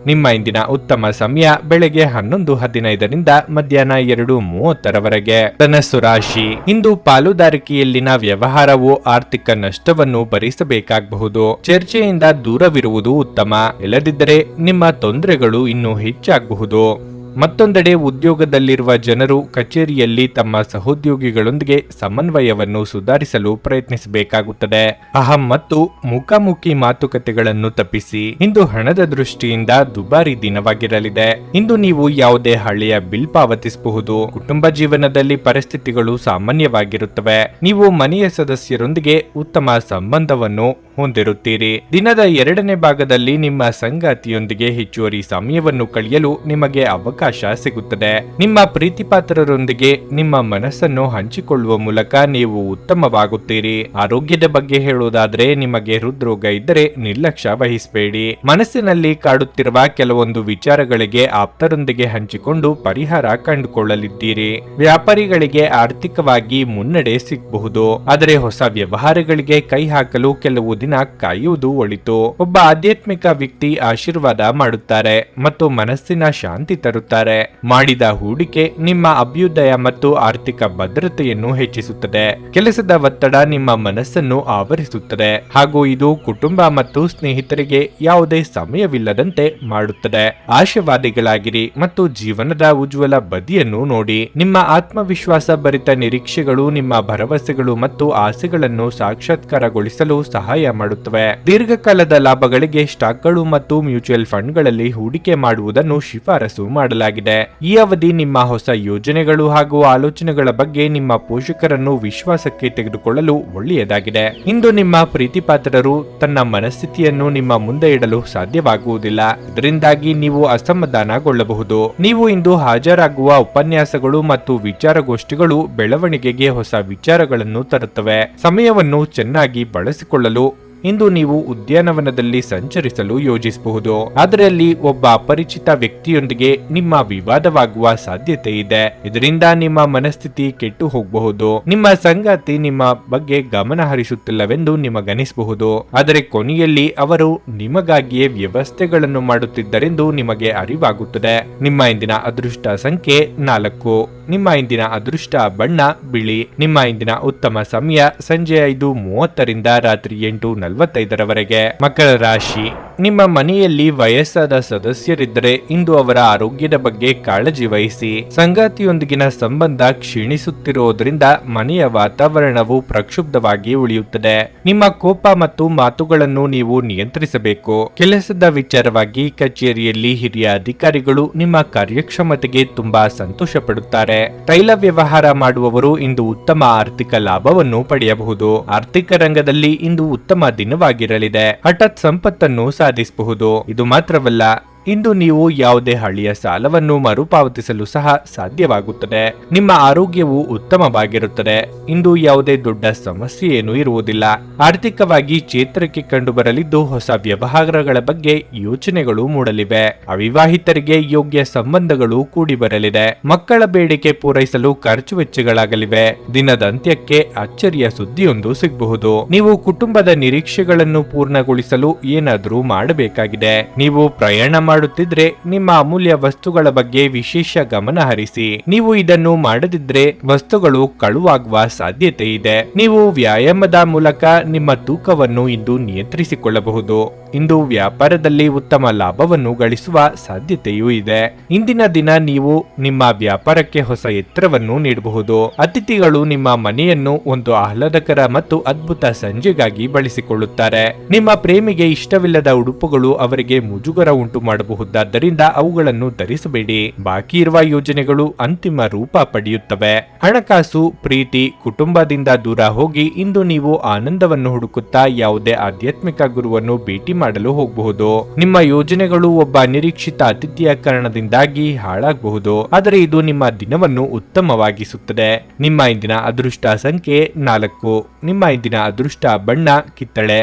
ನಿಮ್ಮ ಇಂದಿನ ಉತ್ತಮ ಸಮಯ ಬೆಳಗ್ಗೆ 11:15ರಿಂದ ಮಧ್ಯಾಹ್ನ 2:30ರವರೆಗೆ. ಧನಸ್ಸು ರಾಶಿ. ಇಂದು ಪಾಲುದಾರಿಕೆಯಲ್ಲಿನ ವ್ಯವಹಾರವು ಆರ್ಥಿಕ ನಷ್ಟವನ್ನು ಭರಿಸಬೇಕಾಗಬಹುದು. ಚರ್ಚೆಯಿಂದ ದೂರವಿರುವುದು ಉತ್ತಮ. ಇಲ್ಲದಿದ್ದರೆ ನಿಮ್ಮ ತೊಂದರೆಗಳು ಇನ್ನೂ ಹೆಚ್ಚಾಗಬಹುದು. ಮತ್ತೊಂದೆಡೆ ಉದ್ಯೋಗದಲ್ಲಿರುವ ಜನರು ಕಚೇರಿಯಲ್ಲಿ ತಮ್ಮ ಸಹೋದ್ಯೋಗಿಗಳೊಂದಿಗೆ ಸಮನ್ವಯವನ್ನು ಸುಧಾರಿಸಲು ಪ್ರಯತ್ನಿಸಬೇಕಾಗುತ್ತದೆ. ಅಹಂ ಮತ್ತು ಮುಖಾಮುಖಿ ಮಾತುಕತೆಗಳನ್ನು ತಪ್ಪಿಸಿ. ಇಂದು ಹಣದ ದೃಷ್ಟಿಯಿಂದ ದುಬಾರಿ ದಿನವಾಗಿರಲಿದೆ. ಇಂದು ನೀವು ಯಾವುದೇ ಹಳೆಯ ಬಿಲ್ ಪಾವತಿಸಬಹುದು. ಕುಟುಂಬ ಜೀವನದಲ್ಲಿ ಪರಿಸ್ಥಿತಿಗಳು ಸಾಮಾನ್ಯವಾಗಿರುತ್ತವೆ. ನೀವು ಮನೆಯ ಸದಸ್ಯರೊಂದಿಗೆ ಉತ್ತಮ ಸಂಬಂಧವನ್ನು ಹೊಂದಿರುತ್ತೀರಿ. ದಿನದ 2ನೇ ಭಾಗದಲ್ಲಿ ನಿಮ್ಮ ಸಂಗಾತಿಯೊಂದಿಗೆ ಹೆಚ್ಚುವರಿ ಸಮಯವನ್ನು ಕಳೆಯಲು ನಿಮಗೆ ಅವಕಾಶ ಸಿಗುತ್ತದೆ. ನಿಮ್ಮ ಪ್ರೀತಿಪಾತ್ರರೊಂದಿಗೆ ನಿಮ್ಮ ಮನಸ್ಸನ್ನು ಹಂಚಿಕೊಳ್ಳುವ ಮೂಲಕ ನೀವು ಉತ್ತಮವಾಗುತ್ತೀರಿ. ಆರೋಗ್ಯದ ಬಗ್ಗೆ ಹೇಳುವುದಾದ್ರೆ ನಿಮಗೆ ಹೃದ್ರೋಗ ಇದ್ದರೆ ನಿರ್ಲಕ್ಷ್ಯ ವಹಿಸಬೇಡಿ. ಮನಸ್ಸಿನಲ್ಲಿ ಕಾಡುತ್ತಿರುವ ಕೆಲವೊಂದು ವಿಚಾರಗಳಿಗೆ ಆಪ್ತರೊಂದಿಗೆ ಹಂಚಿಕೊಂಡು ಪರಿಹಾರ ಕಂಡುಕೊಳ್ಳಲಿದ್ದೀರಿ. ವ್ಯಾಪಾರಿಗಳಿಗೆ ಆರ್ಥಿಕವಾಗಿ ಮುನ್ನಡೆ ಸಿಗಬಹುದು. ಆದರೆ ಹೊಸ ವ್ಯವಹಾರಗಳಿಗೆ ಕೈ ಹಾಕಲು ಕೆಲವು ದಿನ ಕಾಯುವುದು ಒಳಿತು. ಒಬ್ಬ ಆಧ್ಯಾತ್ಮಿಕ ವ್ಯಕ್ತಿ ಆಶೀರ್ವಾದ ಮಾಡುತ್ತಾರೆ ಮತ್ತು ಮನಸ್ಸಿನ ಶಾಂತಿ ತರುತ್ತಾರೆ. ಮಾಡಿದ ಹೂಡಿಕೆ ನಿಮ್ಮ ಅಭ್ಯುದಯ ಮತ್ತು ಆರ್ಥಿಕ ಭದ್ರತೆಯನ್ನು ಹೆಚ್ಚಿಸುತ್ತದೆ. ಕೆಲಸದ ಒತ್ತಡ ನಿಮ್ಮ ಮನಸ್ಸನ್ನು ಆವರಿಸುತ್ತದೆ ಹಾಗೂ ಇದು ಕುಟುಂಬ ಮತ್ತು ಸ್ನೇಹಿತರಿಗೆ ಯಾವುದೇ ಸಮಯವಿಲ್ಲದಂತೆ ಮಾಡುತ್ತದೆ. ಆಶಾವಾದಿಗಳಾಗಿರಿ ಮತ್ತು ಜೀವನದ ಉಜ್ವಲ ಬದಿಯನ್ನು ನೋಡಿ. ನಿಮ್ಮ ಆತ್ಮವಿಶ್ವಾಸ ಭರಿತ ನಿರೀಕ್ಷೆಗಳು ನಿಮ್ಮ ಭರವಸೆಗಳು ಮತ್ತು ಆಸೆಗಳನ್ನು ಸಾಕ್ಷಾತ್ಕಾರಗೊಳಿಸಲು ಸಹಾಯ ಮಾಡುತ್ತವೆ. ದೀರ್ಘಕಾಲದ ಲಾಭಗಳಿಗೆ ಸ್ಟಾಕ್ಗಳು ಮತ್ತು ಮ್ಯೂಚುವಲ್ ಫಂಡ್ಗಳಲ್ಲಿ ಹೂಡಿಕೆ ಮಾಡುವುದನ್ನು ಶಿಫಾರಸು ಮಾಡಲಾಗಿದೆ. ಈ ಅವಧಿ ನಿಮ್ಮ ಹೊಸ ಯೋಜನೆಗಳು ಹಾಗೂ ಆಲೋಚನೆಗಳ ಬಗ್ಗೆ ನಿಮ್ಮ ಪೋಷಕರನ್ನು ವಿಶ್ವಾಸಕ್ಕೆ ತೆಗೆದುಕೊಳ್ಳಲು ಒಳ್ಳೆಯದಾಗಿದೆ. ಇಂದು ನಿಮ್ಮ ಪ್ರೀತಿಪಾತ್ರರು ತನ್ನ ಮನಸ್ಥಿತಿಯನ್ನು ನಿಮ್ಮ ಮುಂದೆ ಇಡಲು ಸಾಧ್ಯವಾಗುವುದಿಲ್ಲ. ಇದರಿಂದಾಗಿ ನೀವು ಅಸಮಾಧಾನಗೊಳ್ಳಬಹುದು. ನೀವು ಇಂದು ಹಾಜರಾಗುವ ಉಪನ್ಯಾಸಗಳು ಮತ್ತು ವಿಚಾರಗೋಷ್ಠಿಗಳು ಬೆಳವಣಿಗೆಗೆ ಹೊಸ ವಿಚಾರಗಳನ್ನು ತರುತ್ತವೆ. ಸಮಯವನ್ನು ಚೆನ್ನಾಗಿ ಬಳಸಿಕೊಳ್ಳಲು ಇಂದು ನೀವು ಉದ್ಯಾನವನದಲ್ಲಿ ಸಂಚರಿಸಲು ಯೋಜಿಸಬಹುದು. ಅದರಲ್ಲಿ ಒಬ್ಬ ಅಪರಿಚಿತ ವ್ಯಕ್ತಿಯೊಂದಿಗೆ ನಿಮ್ಮ ವಿವಾದವಾಗುವ ಸಾಧ್ಯತೆ ಇದೆ. ಇದರಿಂದ ನಿಮ್ಮ ಮನಸ್ಥಿತಿ ಕೆಟ್ಟು ಹೋಗಬಹುದು. ನಿಮ್ಮ ಸಂಗಾತಿ ನಿಮ್ಮ ಬಗ್ಗೆ ಗಮನ ಹರಿಸುತ್ತಿಲ್ಲವೆಂದು ನಿಮಗನಿಸಬಹುದು. ಆದರೆ ಕೊನೆಯಲ್ಲಿ ಅವರು ನಿಮಗಾಗಿಯೇ ವ್ಯವಸ್ಥೆಗಳನ್ನು ಮಾಡುತ್ತಿದ್ದರೆಂದು ನಿಮಗೆ ಅರಿವಾಗುತ್ತದೆ. ನಿಮ್ಮ ಇಂದಿನ ಅದೃಷ್ಟ ಸಂಖ್ಯೆ 4. ನಿಮ್ಮ ಇಂದಿನ ಅದೃಷ್ಟ ಬಣ್ಣ ಬಿಳಿ. ನಿಮ್ಮ ಇಂದಿನ ಉತ್ತಮ ಸಮಯ ಸಂಜೆ 5:30ರಿಂದ ರಾತ್ರಿ 8:45ರವರೆಗೆ. ಮಕರ ರಾಶಿ. ನಿಮ್ಮ ಮನೆಯಲ್ಲಿ ವಯಸ್ಸಾದ ಸದಸ್ಯರಿದ್ದರೆ ಇಂದು ಅವರ ಆರೋಗ್ಯದ ಬಗ್ಗೆ ಕಾಳಜಿ ವಹಿಸಿ. ಸಂಗಾತಿಯೊಂದಿಗಿನ ಸಂಬಂಧ ಕ್ಷೀಣಿಸುತ್ತಿರುವುದರಿಂದ ಮನೆಯ ವಾತಾವರಣವು ಪ್ರಕ್ಷುಬ್ಧವಾಗಿ ಉಳಿಯುತ್ತದೆ. ನಿಮ್ಮ ಕೋಪ ಮತ್ತು ಮಾತುಗಳನ್ನು ನೀವು ನಿಯಂತ್ರಿಸಬೇಕು. ಕೆಲಸದ ವಿಚಾರವಾಗಿ ಕಚೇರಿಯಲ್ಲಿ ಹಿರಿಯ ಅಧಿಕಾರಿಗಳು ನಿಮ್ಮ ಕಾರ್ಯಕ್ಷಮತೆಗೆ ತುಂಬಾ ಸಂತೋಷ ಪಡುತ್ತಾರೆ. ತೈಲ ವ್ಯವಹಾರ ಮಾಡುವವರು ಇಂದು ಉತ್ತಮ ಆರ್ಥಿಕ ಲಾಭವನ್ನು ಪಡೆಯಬಹುದು. ಆರ್ಥಿಕ ರಂಗದಲ್ಲಿ ಇಂದು ಉತ್ತಮ ದಿನವಾಗಿರಲಿದೆ. ಹಠಾತ್ ಸಂಪತ್ತನ್ನು ಸಾಧಿಸಬಹುದು. ಇದು ಮಾತ್ರವಲ್ಲ, ಇಂದು ನೀವು ಯಾವುದೇ ಹಳೆಯ ಸಾಲವನ್ನು ಮರುಪಾವತಿಸಲು ಸಹ ಸಾಧ್ಯವಾಗುತ್ತದೆ. ನಿಮ್ಮ ಆರೋಗ್ಯವು ಉತ್ತಮವಾಗಿರುತ್ತದೆ. ಇಂದು ಯಾವುದೇ ದೊಡ್ಡ ಸಮಸ್ಯೆ ಏನೂ ಇರುವುದಿಲ್ಲ. ಆರ್ಥಿಕವಾಗಿ ಚೇತರಿಕೆ ಕಂಡುಬರಲಿದ್ದು ಹೊಸ ವ್ಯವಹಾರಗಳ ಬಗ್ಗೆ ಯೋಚನೆಗಳು ಮೂಡಲಿವೆ. ಅವಿವಾಹಿತರಿಗೆ ಯೋಗ್ಯ ಸಂಬಂಧಗಳು ಕೂಡಿ ಬರಲಿದೆ. ಮಕ್ಕಳ ಬೇಡಿಕೆ ಪೂರೈಸಲು ಖರ್ಚು ವೆಚ್ಚಗಳಾಗಲಿವೆ. ದಿನದ ಅಂತ್ಯಕ್ಕೆ ಅಚ್ಚರಿಯ ಸುದ್ದಿಯೊಂದು ಸಿಗಬಹುದು. ನೀವು ಕುಟುಂಬದ ನಿರೀಕ್ಷೆಗಳನ್ನು ಪೂರ್ಣಗೊಳಿಸಲು ಏನಾದರೂ ಮಾಡಬೇಕಾಗಿದೆ. ನೀವು ಪ್ರಯಾಣ ಮಾಡುತ್ತಿದ್ರೆ ನಿಮ್ಮ ಅಮೂಲ್ಯ ವಸ್ತುಗಳ ಬಗ್ಗೆ ವಿಶೇಷ ಗಮನ ಹರಿಸಿ. ನೀವು ಇದನ್ನು ಮಾಡದಿದ್ರೆ ವಸ್ತುಗಳು ಕಳುವಾಗುವ ಸಾಧ್ಯತೆ ಇದೆ. ನೀವು ವ್ಯಾಯಾಮದ ಮೂಲಕ ನಿಮ್ಮ ತೂಕವನ್ನು ಇಂದು ನಿಯಂತ್ರಿಸಿಕೊಳ್ಳಬಹುದು. ಇಂದು ವ್ಯಾಪಾರದಲ್ಲಿ ಉತ್ತಮ ಲಾಭವನ್ನು ಗಳಿಸುವ ಸಾಧ್ಯತೆಯೂ ಇದೆ. ಇಂದಿನ ದಿನ ನೀವು ನಿಮ್ಮ ವ್ಯಾಪಾರಕ್ಕೆ ಹೊಸ ಎತ್ತರವನ್ನು ನೀಡಬಹುದು. ಅತಿಥಿಗಳು ನಿಮ್ಮ ಮನೆಯನ್ನು ಒಂದು ಆಹ್ಲಾದಕರ ಮತ್ತು ಅದ್ಭುತ ಸಂಜೆಗಾಗಿ ಬಳಸಿಕೊಳ್ಳುತ್ತಾರೆ. ನಿಮ್ಮ ಪ್ರೇಮಿಗೆ ಇಷ್ಟವಿಲ್ಲದ ಉಡುಪುಗಳು ಅವರಿಗೆ ಮುಜುಗರ ಉಂಟು ಮಾಡಬಹುದಾದ್ದರಿಂದ ಅವುಗಳನ್ನು ಧರಿಸಬೇಡಿ. ಬಾಕಿ ಇರುವ ಯೋಜನೆಗಳು ಅಂತಿಮ ರೂಪ ಪಡೆಯುತ್ತವೆ. ಹಣಕಾಸು, ಪ್ರೀತಿ, ಕುಟುಂಬದಿಂದ ದೂರ ಹೋಗಿ ಇಂದು ನೀವು ಆನಂದವನ್ನು ಹುಡುಕುತ್ತಾ ಯಾವುದೇ ಆಧ್ಯಾತ್ಮಿಕ ಗುರುವನ್ನು ಭೇಟಿ ಮಾಡಲು ಹೋಗಬಹುದು. ನಿಮ್ಮ ಯೋಜನೆಗಳು ಒಬ್ಬ ನಿರೀಕ್ಷಿತ ಅತಿಥಿಯ ಕಾರಣದಿಂದಾಗಿ ಹಾಳಾಗಬಹುದು, ಆದರೆ ಇದು ನಿಮ್ಮ ದಿನವನ್ನು ಉತ್ತಮವಾಗಿಸುತ್ತದೆ. ನಿಮ್ಮ ಇಂದಿನ ಅದೃಷ್ಟ ಸಂಖ್ಯೆ 4. ನಿಮ್ಮ ಇಂದಿನ ಅದೃಷ್ಟ ಬಣ್ಣ ಕಿತ್ತಳೆ.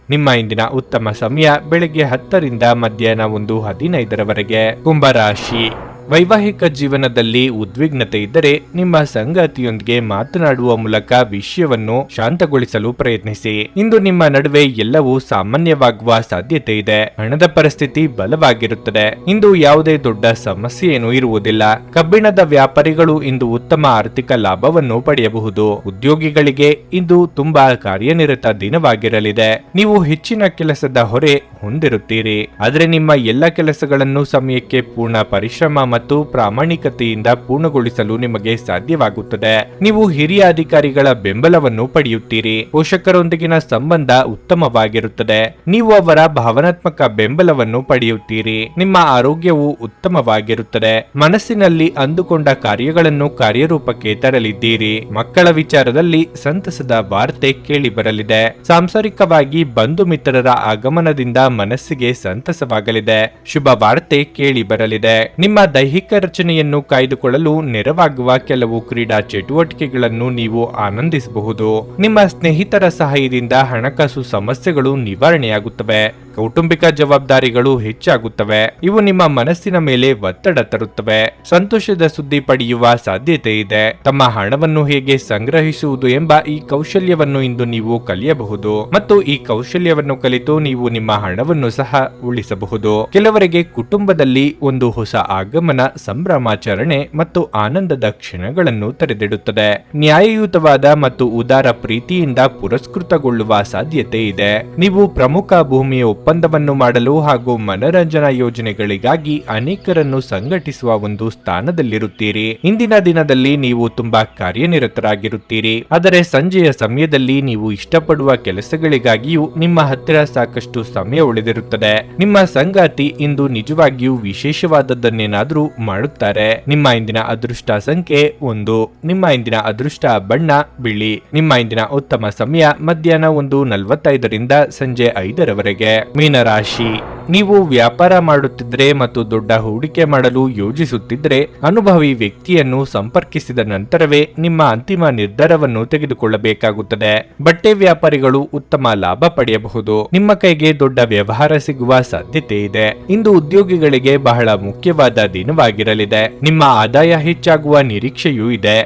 ನಿಮ್ಮ ಇಂದಿನ ಉತ್ತಮ ಸಮಯ ಬೆಳಗ್ಗೆ 10 ರಿಂದ ಮಧ್ಯಾಹ್ನ 1:15 ಕುಂಭರಾಶಿ. ವೈವಾಹಿಕ ಜೀವನದಲ್ಲಿ ಉದ್ವಿಗ್ನತೆ ಇದ್ದರೆ ನಿಮ್ಮ ಸಂಗಾತಿಯೊಂದಿಗೆ ಮಾತನಾಡುವ ಮೂಲಕ ವಿಷಯವನ್ನು ಶಾಂತಗೊಳಿಸಲು ಪ್ರಯತ್ನಿಸಿ. ಇಂದು ನಿಮ್ಮ ನಡುವೆ ಎಲ್ಲವೂ ಸಾಮಾನ್ಯವಾಗುವ ಸಾಧ್ಯತೆ ಇದೆ. ಹಣದ ಪರಿಸ್ಥಿತಿ ಬಲವಾಗಿರುತ್ತದೆ. ಇಂದು ಯಾವುದೇ ದೊಡ್ಡ ಸಮಸ್ಯೆ ಏನೂ ಇರುವುದಿಲ್ಲ. ಕಬ್ಬಿಣದ ವ್ಯಾಪಾರಿಗಳು ಇಂದು ಉತ್ತಮ ಆರ್ಥಿಕ ಲಾಭವನ್ನು ಪಡೆಯಬಹುದು. ಉದ್ಯೋಗಿಗಳಿಗೆ ಇಂದು ತುಂಬಾ ಕಾರ್ಯನಿರತ ದಿನವಾಗಿರಲಿದೆ. ನೀವು ಹೆಚ್ಚಿನ ಕೆಲಸದ ಹೊರೆ ಹೊಂದಿರುತ್ತೀರಿ, ಆದರೆ ನಿಮ್ಮ ಎಲ್ಲ ಕೆಲಸಗಳನ್ನು ಸಮಯಕ್ಕೆ ಪೂರ್ಣ ಪರಿಶ್ರಮ ಮತ್ತು ಪ್ರಾಮಾಣಿಕತೆಯಿಂದ ಪೂರ್ಣಗೊಳಿಸಲು ನಿಮಗೆ ಸಾಧ್ಯವಾಗುತ್ತದೆ. ನೀವು ಹಿರಿಯ ಅಧಿಕಾರಿಗಳ ಬೆಂಬಲವನ್ನು ಪಡೆಯುತ್ತೀರಿ. ಪೋಷಕರೊಂದಿಗಿನ ಸಂಬಂಧ ಉತ್ತಮವಾಗಿರುತ್ತದೆ. ನೀವು ಅವರ ಭಾವನಾತ್ಮಕ ಬೆಂಬಲವನ್ನು ಪಡೆಯುತ್ತೀರಿ. ನಿಮ್ಮ ಆರೋಗ್ಯವು ಉತ್ತಮವಾಗಿರುತ್ತದೆ. ಮನಸ್ಸಿನಲ್ಲಿ ಅಂದುಕೊಂಡ ಕಾರ್ಯಗಳನ್ನು ಕಾರ್ಯರೂಪಕ್ಕೆ ತರಲಿದ್ದೀರಿ. ಮಕ್ಕಳ ವಿಚಾರದಲ್ಲಿ ಸಂತಸದ ವಾರ್ತೆ ಕೇಳಿ ಬರಲಿದೆ. ಸಾಂಸಾರಿಕವಾಗಿ ಬಂಧು ಮಿತ್ರರ ಆಗಮನದಿಂದ ಮನಸ್ಸಿಗೆ ಸಂತಸವಾಗಲಿದೆ. ಶುಭ ವಾರ್ತೆ ಕೇಳಿ ಬರಲಿದೆ. ನಿಮ್ಮ ದೈಹಿಕ ರಚನೆಯನ್ನು ಕಾಯ್ದುಕೊಳ್ಳಲು ನೆರವಾಗುವ ಕೆಲವು ಕ್ರೀಡಾ ಚಟುವಟಿಕೆಗಳನ್ನು ನೀವು ಆನಂದಿಸಬಹುದು. ನಿಮ್ಮ ಸ್ನೇಹಿತರ ಸಹಾಯದಿಂದ ಹಣಕಾಸು ಸಮಸ್ಯೆಗಳು ನಿವಾರಣೆಯಾಗುತ್ತವೆ. ಕೌಟುಂಬಿಕ ಜವಾಬ್ದಾರಿಗಳು ಹೆಚ್ಚಾಗುತ್ತವೆ. ಇವು ನಿಮ್ಮ ಮನಸ್ಸಿನ ಮೇಲೆ ಒತ್ತಡ ತರುತ್ತವೆ. ಸಂತೋಷದ ಸುದ್ದಿ ಪಡೆಯುವ ಸಾಧ್ಯತೆ ಇದೆ. ತಮ್ಮ ಹಣವನ್ನು ಹೇಗೆ ಸಂಗ್ರಹಿಸುವುದು ಎಂಬ ಈ ಕೌಶಲ್ಯವನ್ನು ಇಂದು ನೀವು ಕಲಿಯಬಹುದು ಮತ್ತು ಈ ಕೌಶಲ್ಯವನ್ನು ಕಲಿತು ನೀವು ನಿಮ್ಮ ಹಣವನ್ನು ಸಹ ಉಳಿಸಬಹುದು. ಕೆಲವರಿಗೆ ಕುಟುಂಬದಲ್ಲಿ ಒಂದು ಹೊಸ ಆಗಮನ, ಸಂಭ್ರಮಾಚರಣೆ ಮತ್ತು ಆನಂದದ ಕ್ಷಣಗಳನ್ನು ತೆರೆದಿಡುತ್ತದೆ. ನ್ಯಾಯಯುತವಾದ ಮತ್ತು ಉದಾರ ಪ್ರೀತಿಯಿಂದ ಪುರಸ್ಕೃತಗೊಳ್ಳುವ ಸಾಧ್ಯತೆ ಇದೆ. ನೀವು ಪ್ರಮುಖ ಭೂಮಿಯ ಒಪ್ಪಂದವನ್ನು ಮಾಡಲು ಹಾಗೂ ಮನರಂಜನಾ ಯೋಜನೆಗಳಿಗಾಗಿ ಅನೇಕರನ್ನು ಸಂಘಟಿಸುವ ಒಂದು ಸ್ಥಾನದಲ್ಲಿರುತ್ತೀರಿ. ಇಂದಿನ ದಿನದಲ್ಲಿ ನೀವು ತುಂಬಾ ಕಾರ್ಯನಿರತರಾಗಿರುತ್ತೀರಿ, ಆದರೆ ಸಂಜೆಯ ಸಮಯದಲ್ಲಿ ನೀವು ಇಷ್ಟಪಡುವ ಕೆಲಸಗಳಿಗಾಗಿಯೂ ನಿಮ್ಮ ಹತ್ತಿರ ಸಾಕಷ್ಟು ಸಮಯ ಉಳಿದಿರುತ್ತದೆ. ನಿಮ್ಮ ಸಂಗಾತಿ ಇಂದು ನಿಜವಾಗಿಯೂ ವಿಶೇಷವಾದದ್ದನ್ನೇನಾದರೂ ಮಾಡುತ್ತಾರೆ. ನಿಮ್ಮ ಇಂದಿನ ಅದೃಷ್ಟ ಸಂಖ್ಯೆ 1. ನಿಮ್ಮ ಇಂದಿನ ಅದೃಷ್ಟ ಬಣ್ಣ ಬಿಳಿ. ನಿಮ್ಮ ಇಂದಿನ ಉತ್ತಮ ಸಮಯ ಮಧ್ಯಾಹ್ನ 1:45 ರಿಂದ ಸಂಜೆ 5:00 ಮೀನರಾಶಿ. ನೀವು ವ್ಯಾಪಾರ ಮಾಡುತ್ತಿದ್ರೆ ಮತ್ತು ದೊಡ್ಡ ಹೂಡಿಕೆ ಮಾಡಲು ಯೋಜಿಸುತ್ತಿದ್ರೆ ಅನುಭವಿ ವ್ಯಕ್ತಿಯನ್ನು ಸಂಪರ್ಕಿಸಿದ ನಂತರವೇ ನಿಮ್ಮ ಅಂತಿಮ ನಿರ್ಧಾರವನ್ನು ತೆಗೆದುಕೊಳ್ಳಬೇಕಾಗುತ್ತದೆ. ಬಟ್ಟೆ ವ್ಯಾಪಾರಿಗಳು ಉತ್ತಮ ಲಾಭ ಪಡೆಯಬಹುದು. ನಿಮ್ಮ ಕೈಗೆ ದೊಡ್ಡ ವ್ಯವಹಾರ ಸಿಗುವ ಸಾಧ್ಯತೆ ಇದೆ. ಇಂದು ಉದ್ಯೋಗಿಗಳಿಗೆ ಬಹಳ ಮುಖ್ಯವಾದ ದಿನವಾಗಿರಲಿದೆ. ನಿಮ್ಮ ಆದಾಯ ಹೆಚ್ಚಾಗುವ ನಿರೀಕ್ಷೆಯೂ ಇದೆ.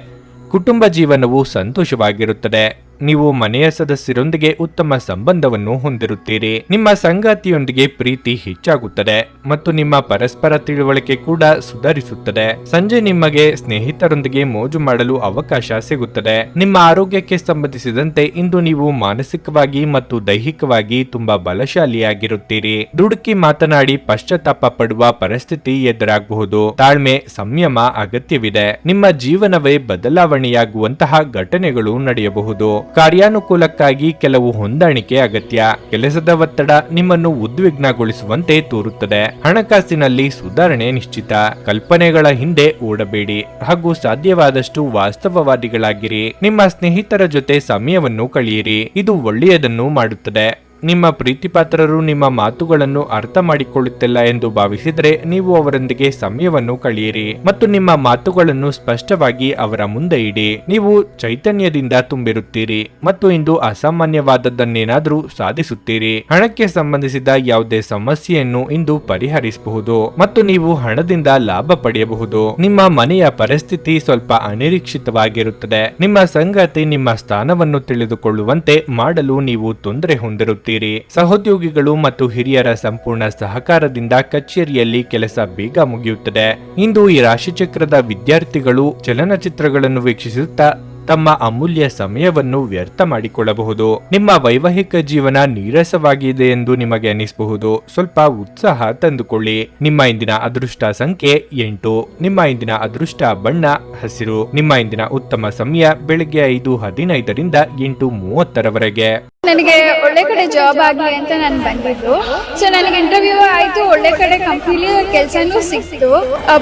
ಕುಟುಂಬ ಜೀವನವು ಸಂತೋಷವಾಗಿರುತ್ತದೆ. ನೀವು ಮನೆಯ ಸದಸ್ಯರೊಂದಿಗೆ ಉತ್ತಮ ಸಂಬಂಧವನ್ನು ಹೊಂದಿರುತ್ತೀರಿ. ನಿಮ್ಮ ಸಂಗಾತಿಯೊಂದಿಗೆ ಪ್ರೀತಿ ಹೆಚ್ಚಾಗುತ್ತದೆ ಮತ್ತು ನಿಮ್ಮ ಪರಸ್ಪರ ತಿಳುವಳಿಕೆ ಕೂಡ ಸುಧಾರಿಸುತ್ತದೆ. ಸಂಜೆ ನಿಮಗೆ ಸ್ನೇಹಿತರೊಂದಿಗೆ ಮೋಜು ಮಾಡಲು ಅವಕಾಶ ಸಿಗುತ್ತದೆ. ನಿಮ್ಮ ಆರೋಗ್ಯಕ್ಕೆ ಸಂಬಂಧಿಸಿದಂತೆ ಇಂದು ನೀವು ಮಾನಸಿಕವಾಗಿ ಮತ್ತು ದೈಹಿಕವಾಗಿ ತುಂಬಾ ಬಲಶಾಲಿಯಾಗಿರುತ್ತೀರಿ. ದುಡುಕಿ ಮಾತನಾಡಿ ಪಶ್ಚಾತ್ತಾಪ ಪಡುವ ಪರಿಸ್ಥಿತಿ ಎದುರಾಗಬಹುದು. ತಾಳ್ಮೆ, ಸಂಯಮ ಅಗತ್ಯವಿದೆ. ನಿಮ್ಮ ಜೀವನವೇ ಬದಲಾವಣೆಯಾಗುವಂತಹ ಘಟನೆಗಳು ನಡೆಯಬಹುದು. ಕಾರ್ಯಾನುಕೂಲಕ್ಕಾಗಿ ಕೆಲವು ಹೊಂದಾಣಿಕೆ ಅಗತ್ಯ. ಕೆಲಸದ ಒತ್ತಡ ನಿಮ್ಮನ್ನು ಉದ್ವಿಗ್ನಗೊಳಿಸುವಂತೆ ತೋರುತ್ತದೆ. ಹಣಕಾಸಿನಲ್ಲಿ ಸುಧಾರಣೆ ನಿಶ್ಚಿತ. ಕಲ್ಪನೆಗಳ ಹಿಂದೆ ಓಡಬೇಡಿ ಹಾಗೂ ಸಾಧ್ಯವಾದಷ್ಟು ವಾಸ್ತವವಾದಿಗಳಾಗಿರಿ. ನಿಮ್ಮ ಸ್ನೇಹಿತರ ಜೊತೆ ಸಮಯವನ್ನು ಕಳೆಯಿರಿ. ಇದು ಒಳ್ಳೆಯದನ್ನು ಮಾಡುತ್ತದೆ. ನಿಮ್ಮ ಪ್ರೀತಿಪಾತ್ರರು ನಿಮ್ಮ ಮಾತುಗಳನ್ನು ಅರ್ಥ ಮಾಡಿಕೊಳ್ಳುತ್ತಿಲ್ಲ ಎಂದು ಭಾವಿಸಿದರೆ ನೀವು ಅವರೊಂದಿಗೆ ಸಮಯವನ್ನು ಕಳೆಯಿರಿ ಮತ್ತು ನಿಮ್ಮ ಮಾತುಗಳನ್ನು ಸ್ಪಷ್ಟವಾಗಿ ಅವರ ಮುಂದೆ ಇಡಿ. ನೀವು ಚೈತನ್ಯದಿಂದ ತುಂಬಿರುತ್ತೀರಿ ಮತ್ತು ಇಂದು ಅಸಾಮಾನ್ಯವಾದದ್ದನ್ನೇನಾದ್ರೂ ಸಾಧಿಸುತ್ತೀರಿ. ಹಣಕ್ಕೆ ಸಂಬಂಧಿಸಿದ ಯಾವುದೇ ಸಮಸ್ಯೆಯನ್ನು ಇಂದು ಪರಿಹರಿಸಬಹುದು ಮತ್ತು ನೀವು ಹಣದಿಂದ ಲಾಭ ಪಡೆಯಬಹುದು. ನಿಮ್ಮ ಮನೆಯ ಪರಿಸ್ಥಿತಿ ಸ್ವಲ್ಪ ಅನಿರೀಕ್ಷಿತವಾಗಿರುತ್ತದೆ. ನಿಮ್ಮ ಸಂಗಾತಿ ನಿಮ್ಮ ಸ್ಥಾನವನ್ನು ತಿಳಿದುಕೊಳ್ಳುವಂತೆ ಮಾಡಲು ನೀವು ತೊಂದರೆ ಹೊಂದಿರುತ್ತೀರಿ. ಸಹೋದ್ಯೋಗಿಗಳು ಮತ್ತು ಹಿರಿಯರ ಸಂಪೂರ್ಣ ಸಹಕಾರದಿಂದ ಕಚೇರಿಯಲ್ಲಿ ಕೆಲಸ ಬೇಗ ಮುಗಿಯುತ್ತದೆ. ಇಂದು ಈ ರಾಶಿಚಕ್ರದ ವಿದ್ಯಾರ್ಥಿಗಳು ಚಲನಚಿತ್ರಗಳನ್ನು ವೀಕ್ಷಿಸುತ್ತಾ ತಮ್ಮ ಅಮೂಲ್ಯ ಸಮಯವನ್ನು ವ್ಯರ್ಥ ಮಾಡಿಕೊಳ್ಳಬಹುದು. ನಿಮ್ಮ ವೈವಾಹಿಕ ಜೀವನ ನೀರಸವಾಗಿದೆ ಎಂದು ನಿಮಗೆ ಅನಿಸಬಹುದು. ಸ್ವಲ್ಪ ಉತ್ಸಾಹ ತಂದುಕೊಳ್ಳಿ. ನಿಮ್ಮ ಇಂದಿನ ಅದೃಷ್ಟ ಸಂಖ್ಯೆ 8. ನಿಮ್ಮ ಇಂದಿನ ಅದೃಷ್ಟ ಬಣ್ಣ ಹಸಿರು. ನಿಮ್ಮ ಇಂದಿನ ಉತ್ತಮ ಸಮಯ ಬೆಳಗ್ಗೆ 5:15ರಿಂದ 8:30ರವರೆಗೆ. ನನಗೆ ಒಳ್ಳೆ ಕಡೆ ಜಾಬ್ ಆಗಲಿ ಅಂತ ನಾನು ಬಂದಿದ್ದು. ಸೊ ನನಗೆ ಇಂಟರ್ವ್ಯೂ ಆಯ್ತು, ಒಳ್ಳೆ ಕಡೆ ಕಂಪ್ನಿಲಿ ಕೆಲಸನೂ ಸಿಕ್ತು.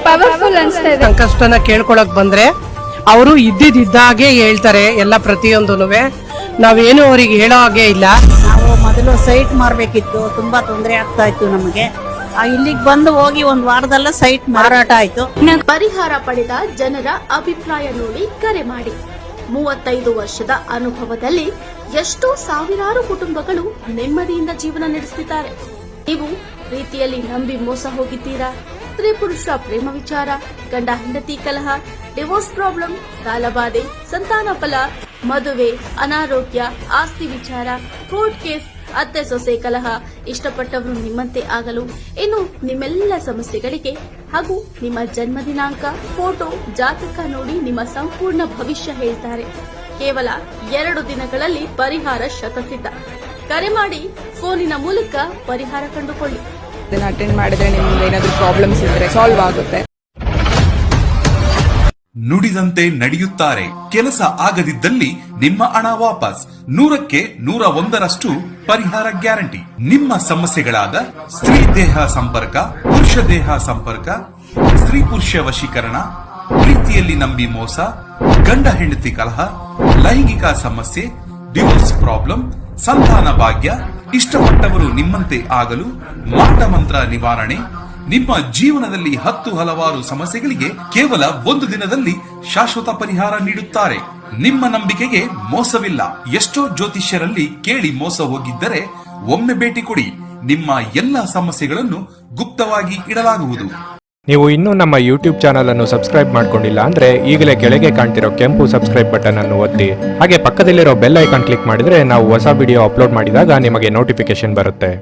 ಪವರ್ಫುಲ್ ಅನ್ಸ್ತಾ ಇದೆ. ಸಂಕಷ್ಟನ ಕೇಳ್ಕೊಳಕ್ ಬಂದ್ರೆ ಅವರು ಇದ್ದಿದ್ದಾಗೆ ಹೇಳ್ತಾರೆ ಎಲ್ಲ ಪ್ರತಿಯೊಂದೂನುವೆ. ನಾವೇನು ಅವ್ರಿಗೆ ಹೇಳೋ ಹಾಗೆ ಇಲ್ಲ. ನಾವು ಮೊದಲು ಸೈಟ್ ಮಾರಬೇಕಿತ್ತು, ತುಂಬಾ ತೊಂದರೆ ಆಗ್ತಾ ಇತ್ತು ನಮಗೆ. ಇಲ್ಲಿಗೆ ಬಂದು ಹೋಗಿ ಒಂದು ವಾರದಲ್ಲ ಸೈಟ್ ಮಾರಾಟ ಆಯ್ತು. ಪರಿಹಾರ ಪಡೆದ ಜನರ ಅಭಿಪ್ರಾಯ ನೋಡಿ ಕರೆ ಮಾಡಿ. 35 ವರ್ಷದ ಅನುಭವದಲ್ಲಿ ಎಷ್ಟೋ ಸಾವಿರಾರು ಕುಟುಂಬಗಳು ನೆಮ್ಮದಿಯಿಂದ ಜೀವನ ನಡೆಸುತ್ತಿದ್ದಾರೆ. ನೀವು ಪ್ರೀತಿಯಲ್ಲಿ ನಂಬಿ ಮೋಸ ಹೋಗಿದ್ದೀರಾ? ಸ್ತ್ರೀ ಪುರುಷ ಪ್ರೇಮ ವಿಚಾರ, ಗಂಡ ಹೆಂಡತಿ ಕಲಹ, ಡಿವೋರ್ಸ್ ಪ್ರಾಬ್ಲಮ್, ಸಾಲಬಾಧೆ, ಸಂತಾನ ಫಲ, ಮದುವೆ, ಅನಾರೋಗ್ಯ, ಆಸ್ತಿ ವಿಚಾರ, ಕೋರ್ಟ್ ಕೇಸ್, ಅತ್ತೆ ಸೊಸೆ ಕಲಹ, ಇಷ್ಟಪಟ್ಟವರು ನಿಮ್ಮಂತೆ ಆಗಲು, ಇನ್ನು ನಿಮ್ಮೆಲ್ಲ ಸಮಸ್ಯೆಗಳಿಗೆ ಹಾಗೂ ನಿಮ್ಮ ಜನ್ಮ ದಿನಾಂಕ, ಫೋಟೋ, ಜಾತಕ ನೋಡಿ ನಿಮ್ಮ ಸಂಪೂರ್ಣ ಭವಿಷ್ಯ ಹೇಳ್ತಾರೆ. ಕೇವಲ 2 ದಿನಗಳಲ್ಲಿ ಪರಿಹಾರ ಶತಸಿದ್ಧ. ಕರೆ ಮಾಡಿ ಫೋನಿನ ಮೂಲಕ ಪರಿಹಾರ ಕಂಡುಕೊಳ್ಳಿ. ಇದನ್ನ ಅಟೆಂಡ್ ಮಾಡಿದ್ರೆ ನಿಮ್ಗೆ ಏನಾದರೂ ಪ್ರಾಬ್ಲಮ್ಸ್ ಇದ್ರೆ ಸಾಲ್ವ್ ಆಗುತ್ತೆ. ನುಡಿದಂತೆ ನಡೆಯುತ್ತಾರೆ. ಕೆಲಸ ಆಗದಿದ್ದಲ್ಲಿ ನಿಮ್ಮ ಹಣ ವಾಪಸ್. 100ಕ್ಕೆ 101ರಷ್ಟು ಪರಿಹಾರ ಗ್ಯಾರಂಟಿ. ನಿಮ್ಮ ಸಮಸ್ಯೆಗಳಾದ ಸ್ತ್ರೀ ದೇಹ ಸಂಪರ್ಕ, ಪುರುಷ ದೇಹ ಸಂಪರ್ಕ, ಸ್ತ್ರೀ ಪುರುಷ ವಶೀಕರಣ, ಪ್ರೀತಿಯಲ್ಲಿ ನಂಬಿ ಮೋಸ, ಗಂಡ ಹೆಂಡತಿ ಕಲಹ, ಲೈಂಗಿಕ ಸಮಸ್ಯೆ, ಡಿವೋರ್ಸ್ ಪ್ರಾಬ್ಲಮ್, ಸಂತಾನ ಭಾಗ್ಯ, ಇಷ್ಟಪಟ್ಟವರು ನಿಮ್ಮಂತೆ ಆಗಲು, ಮಾಟ ಮಂತ್ರ ನಿವಾರಣೆ, ನಿಮ್ಮ ಜೀವನದಲ್ಲಿ 10 ಹಲವಾರು ಸಮಸ್ಯೆಗಳಿಗೆ ಕೇವಲ 1 ದಿನದಲ್ಲಿ ಶಾಶ್ವತ ಪರಿಹಾರ ನೀಡುತ್ತಾರೆ. ನಿಮ್ಮ ನಂಬಿಕೆಗೆ ಮೋಸವಿಲ್ಲ. ಎಷ್ಟೋ ಜ್ಯೋತಿಷ್ಯರಲ್ಲಿ ಕೇಳಿ ಮೋಸ ಹೋಗಿದ್ದರೆ ಒಮ್ಮೆ ಭೇಟಿ ಕೊಡಿ. ನಿಮ್ಮ ಎಲ್ಲ ಸಮಸ್ಯೆಗಳನ್ನು ಗುಪ್ತವಾಗಿ ಇಡಲಾಗುವುದು. ನೀವು ಇನ್ನೂ ನಮ್ಮ ಯೂಟ್ಯೂಬ್ ಚಾನಲ್ ಅನ್ನು ಸಬ್ಸ್ಕ್ರೈಬ್ ಮಾಡ್ಕೊಂಡಿಲ್ಲ ಅಂದ್ರೆ ಈಗಲೇ ಕೆಳಗೆ ಕಾಣ್ತಿರೋ ಕೆಂಪು ಸಬ್ಸ್ಕ್ರೈಬ್ ಬಟನ್ ಅನ್ನು ಒತ್ತಿ. ಹಾಗೆ ಪಕ್ಕದಲ್ಲಿರೋ ಬೆಲ್ ಐಕಾನ್ ಕ್ಲಿಕ್ ಮಾಡಿದ್ರೆ ನಾವು ಹೊಸ ವಿಡಿಯೋ ಅಪ್ಲೋಡ್ ಮಾಡಿದಾಗ ನಿಮಗೆ ನೋಟಿಫಿಕೇಶನ್ ಬರುತ್ತೆ.